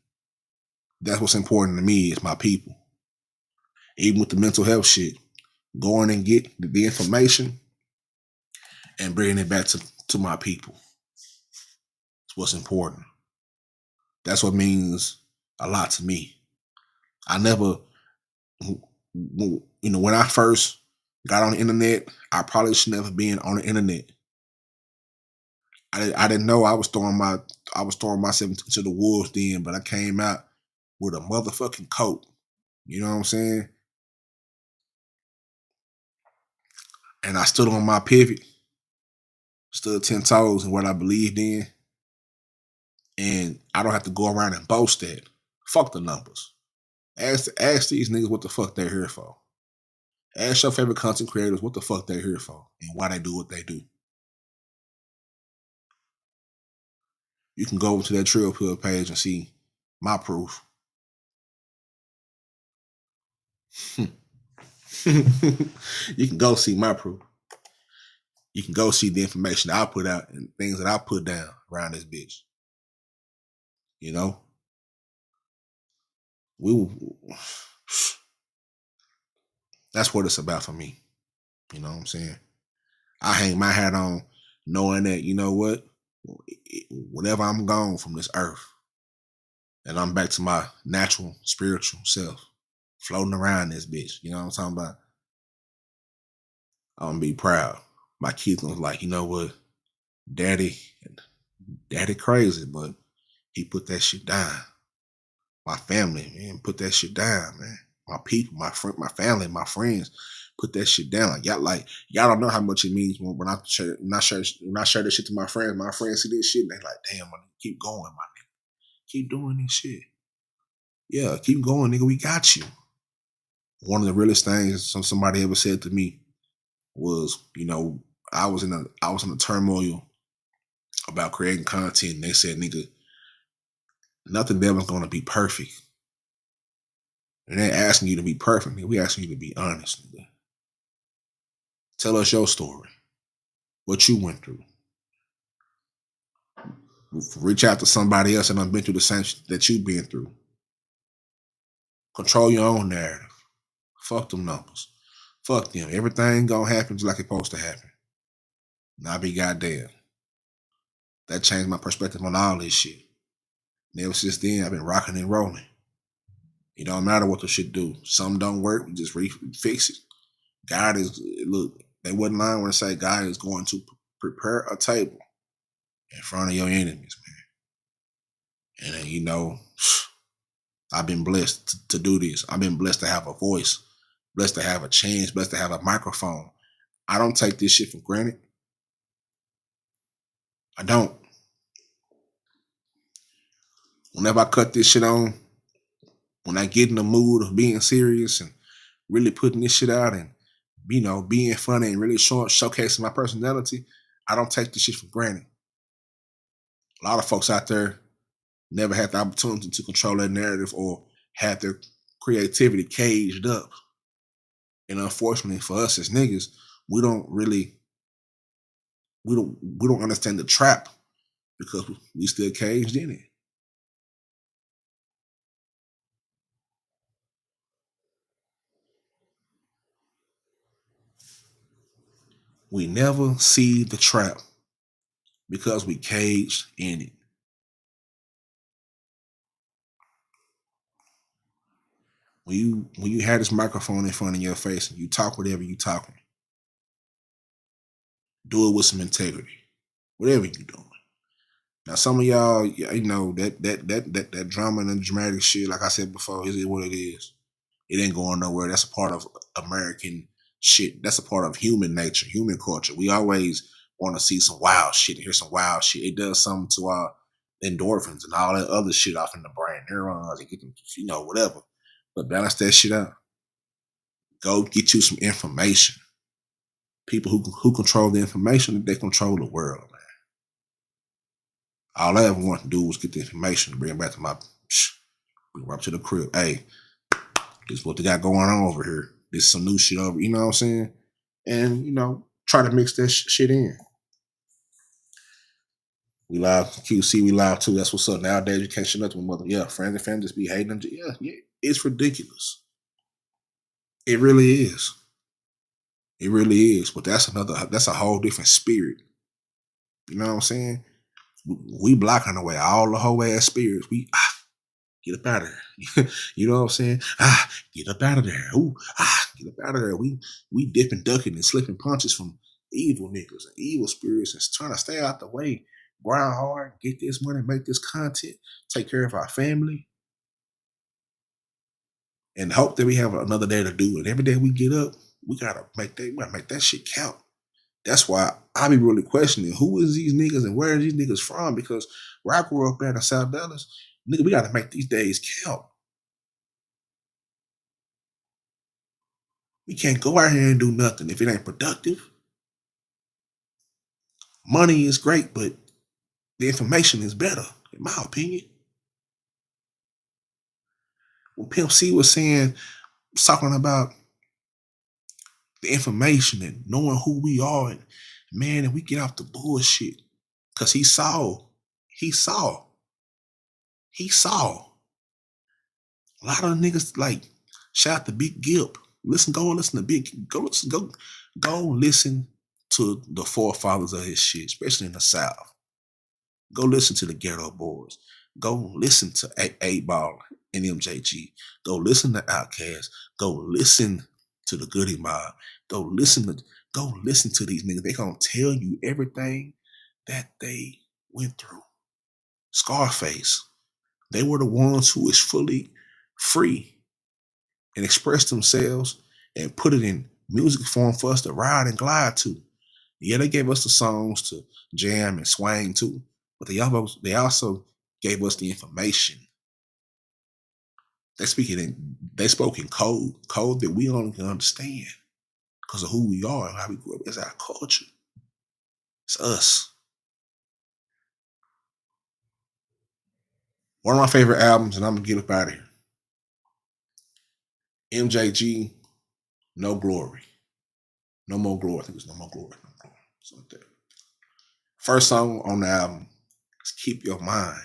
that's what's important to me is my people. Even with the mental health shit, going and get the information and bringing it back to my people. It's what's important. That's what means a lot to me. I never, when I first got on the internet, I probably should never been on the internet. I didn't know I was throwing myself into the wolves then, but I came out with a motherfucking coat. You know what I'm saying? And I stood on my pivot, stood 10 toes in what I believed in. And I don't have to go around and boast that. Fuck the numbers. Ask these niggas what the fuck they're here for. Ask your favorite content creators what the fuck they're here for and why they do what they do. You can go over to that Trill Pill page and see my proof. You can go see my proof. You can go see the information that I put out and things that I put down around this bitch. You know? That's what it's about for me. You know what I'm saying? I hang my hat on knowing that, you know what? Whenever I'm gone from this earth and I'm back to my natural spiritual self, floating around this bitch, you know what I'm talking about? I'm gonna be proud. My kids gonna be like, you know what? Daddy crazy, but he put that shit down. My family, man, put that shit down, man. My people, my family, my friends, put that shit down. Y'all don't know how much it means when I share this shit to my friends see this shit and they like, damn, man, keep going, my nigga. Keep doing this shit. Yeah, keep going, nigga. We got you. One of the realest things somebody ever said to me was, I was in a turmoil about creating content, and they said, nigga, nothing ever gonna be perfect. And they asking you to be perfect, nigga. We asking you to be honest, nigga. Tell us your story. What you went through. Reach out to somebody else that done been through the same shit that you've been through. Control your own narrative. Fuck them numbers. Fuck them. Everything gonna happen just like it's supposed to happen. And I be goddamn. That changed my perspective on all this shit. And ever since then, I've been rocking and rolling. It don't matter what the shit do. Some don't work, we just fix it. God is, look, they wouldn't lie when they say God is going to prepare a table in front of your enemies, man. And then, you know, I've been blessed to do this. I've been blessed to have a voice, blessed to have a chance, blessed to have a microphone. I don't take this shit for granted. I don't. Whenever I cut this shit on, when I get in the mood of being serious and really putting this shit out and, you know, being funny and really showcasing my personality, I don't take this shit for granted. A lot of folks out there never had the opportunity to control their narrative or had their creativity caged up. And unfortunately for us as niggas, we don't understand the trap because we still caged in it. We never see the trap because we caged in it. When you have this microphone in front of your face and you talk whatever you talking, do it with some integrity. Whatever you're doing. Now, some of y'all, you know, that drama and the dramatic shit, like I said before, is what it is. It ain't going nowhere. That's a part of American shit. That's a part of human nature, human culture. We always want to see some wild shit and hear some wild shit. It does something to our endorphins and all that other shit off in the brain, neurons, and get them, you know, whatever. But balance that shit out. Go get you some information. People who control the information, they control the world, man. All I ever wanted to do was get the information to bring it back to bring it up to the crib. Hey, this is what they got going on over here. This is some new shit over, you know what I'm saying? And, you know, try to mix that shit in. We live, QC, we live too. That's what's up. Nowadays, you can't shit nothing with mother. Yeah, friends and family just be hating them. Yeah, it's ridiculous. It really is. It really is. But that's a whole different spirit. You know what I'm saying? We blocking away all the whole ass spirits. We get up out of there. You know what I'm saying? Get up out of there. Ooh, get up out of there. We dipping, ducking, and slipping punches from evil niggas and evil spirits and trying to stay out the way. Grind hard, get this money, make this content, take care of our family, and hope that we have another day to do it. Every day we get up, we gotta make that shit count. That's why I be really questioning who is these niggas and where are these niggas from? Because where I grew up at in South Dallas, nigga, we gotta make these days count. We can't go out here and do nothing if it ain't productive. Money is great, but the information is better, in my opinion. When Pimp C was talking about the information and knowing who we are, and man, and we get off the bullshit. Cause he saw. A lot of the niggas like shout out to Big Gip. Go listen to the forefathers of his shit, especially in the South. Go listen to the Ghetto Boys. Go listen to 8Ball and MJG. Go listen to Outkast. Go listen to the Gotti Mob. Go listen to these niggas. They gonna tell you everything that they went through. Scarface. They were the ones who was fully free and expressed themselves and put it in music form for us to ride and glide to. Yeah, they gave us the songs to jam and swing to, but they also gave us the information. They spoke in code that we only can understand because of who we are and how we grew up. It's our culture. It's us. One of my favorite albums, and I'm gonna get up out of here. MJG, No Glory. No More Glory. I think it's No More Glory. Something like that. First song on the album is Keep Your Mind.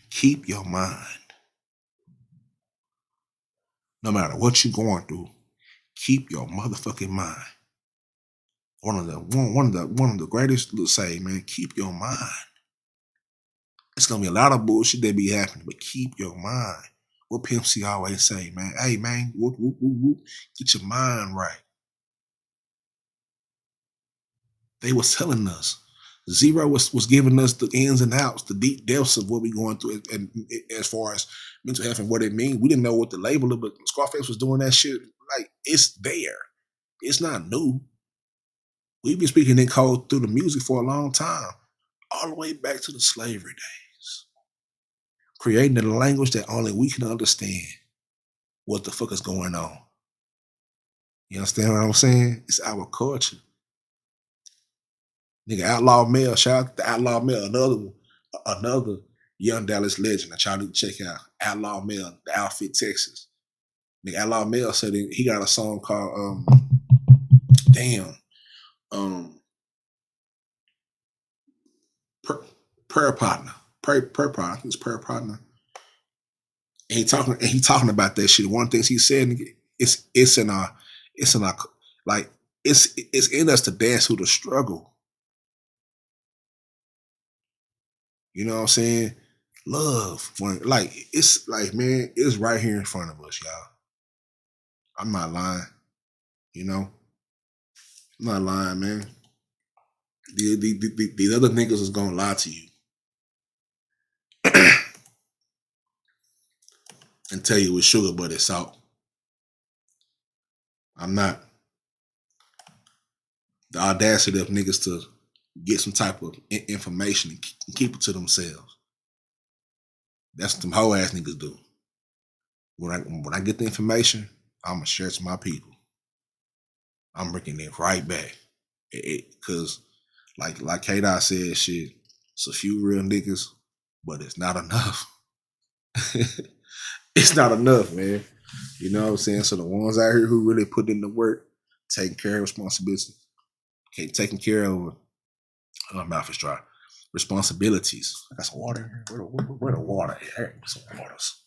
Keep your mind. No matter what you're going through, keep your motherfucking mind. One of the greatest little say, man, keep your mind. It's gonna be a lot of bullshit that be happening, but keep your mind. What Pimp C always say, man. Hey, man, whoop, whoop, whoop, whoop. Get your mind right. They was telling us. Zero was giving us the ins and outs, the deep depths of what we going through, and as far as mental health and what it means. We didn't know what to label it, but Scarface was doing that shit. Like, it's there. It's not new. We've been speaking in code through the music for a long time, all the way back to the slavery days. Creating a language that only we can understand what the fuck is going on. You understand what I'm saying? It's our culture. Nigga, Outlaw Mel, shout out to Outlaw Mel, another young Dallas legend that y'all need to check out. Outlaw Mel, the Outfit, Texas. Nigga, Outlaw Mel said he got a song called Prayer Partner. Prayer Partner. I think it's Prayer Partner. And he talking about that shit. One of the things he said, nigga, it's in our like it's in us to dance through the struggle. You know what I'm saying? Love. Like, it's like, man, it's right here in front of us, y'all. I'm not lying. You know? I'm not lying, man. These other niggas is gonna lie to you. And tell you it's sugar, but it's salt. I'm not. The audacity of niggas to get some type of information and keep it to themselves. That's what them hoe ass niggas do. When I get the information, I'm gonna share it to my people. I'm bringing it right back. Cause like K-Dot said, shit, it's a few real niggas, but it's not enough. It's not enough, man. You know what I'm saying? So the ones out here who really put in the work, taking care of responsibility, taking care of my mouth is dry. Responsibilities. I got some water here. Where the water? Here, some waters.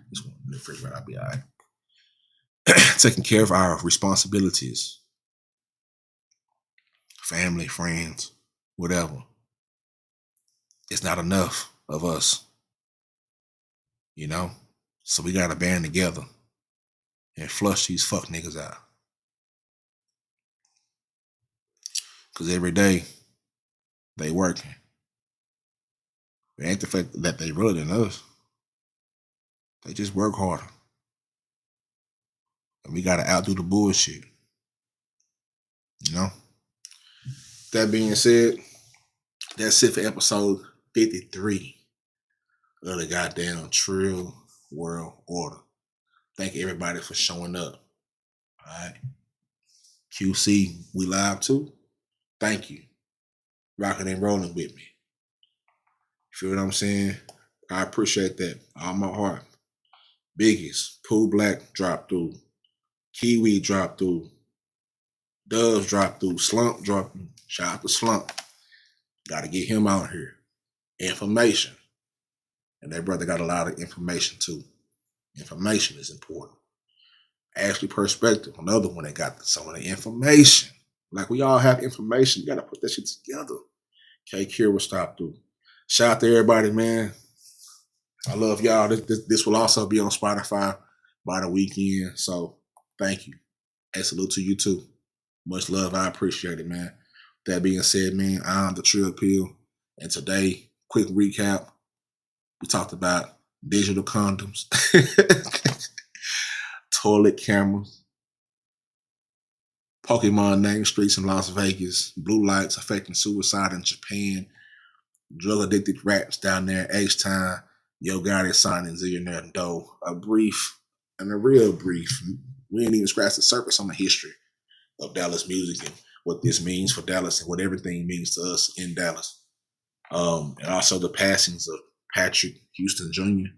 This one, the refrigerator, I'll be all right. Taking care of our responsibilities. Family, friends, whatever. It's not enough of us. You know? So we gotta band together and flush these fuck niggas out. Cause every day they working. It ain't the fact that they really than us. They just work harder. And we gotta outdo the bullshit. You know? That being said, that's it for episode 53 of the goddamn Trill World Order. Thank everybody for showing up. Alright. QC, we live too. Thank you. Rocking and rolling with me. Feel what I'm saying? I appreciate that. All my heart. Biggest, Pooh Black dropped through. Kiwi dropped through. Doves dropped through. Slump dropped through. Shout out to Slump. Gotta get him out here. Information. And that brother got a lot of information too. Information is important. Ashley Perspective, another one that got some of the information. Like, we all have information. You gotta put that shit together. K Cure will stop through. Shout out to everybody, man. I love y'all. This will also be on Spotify by the weekend. So thank you. And salute to you too. Much love. I appreciate it, man. That being said, man, I'm the Trill Pill. And today, quick recap. We talked about digital condoms, toilet cameras, Pokemon name streets in Las Vegas, blue lights affecting suicide in Japan, drug-addicted rats down there, H-Time, Yo Gotti signing Zillionaire and Doe. A real brief. We didn't even scratch the surface on the history of Dallas music and what this means for Dallas and what everything means to us in Dallas. And also the passings of Patrick Houston Jr.,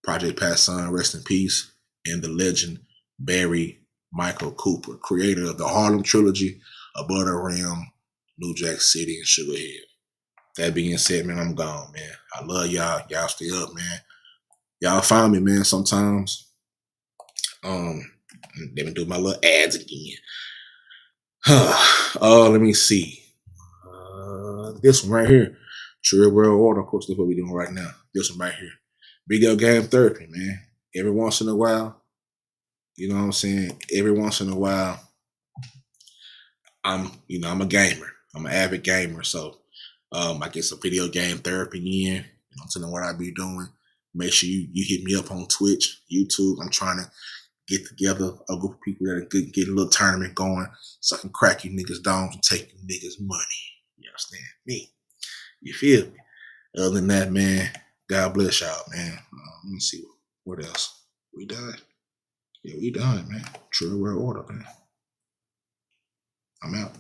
Project Pat's son, rest in peace, and the legend Barry Michael Cooper, creator of the Harlem Trilogy, Above the Rim, New Jack City, and Sugarhead. That being said, man, I'm gone, man. I love y'all. Y'all stay up, man. Y'all find me, man, sometimes. Let me do my little ads again. Let me see. This one right here. True world order, of course, that's what we're doing right now. This one right here. Video game therapy, man. Every once in a while, you know what I'm saying? Every once in a while, I'm a gamer. I'm an avid gamer, so I get some video game therapy in. You know, I'm telling what I be doing. Make sure you hit me up on Twitch, YouTube. I'm trying to get together a group of people that are good, get a little tournament going, so I can crack you niggas down and take you niggas money. You understand me? You feel me? Other than that, man, God bless y'all, man. Let me see what else. We done. Yeah, we done, man. True world order, man. I'm out.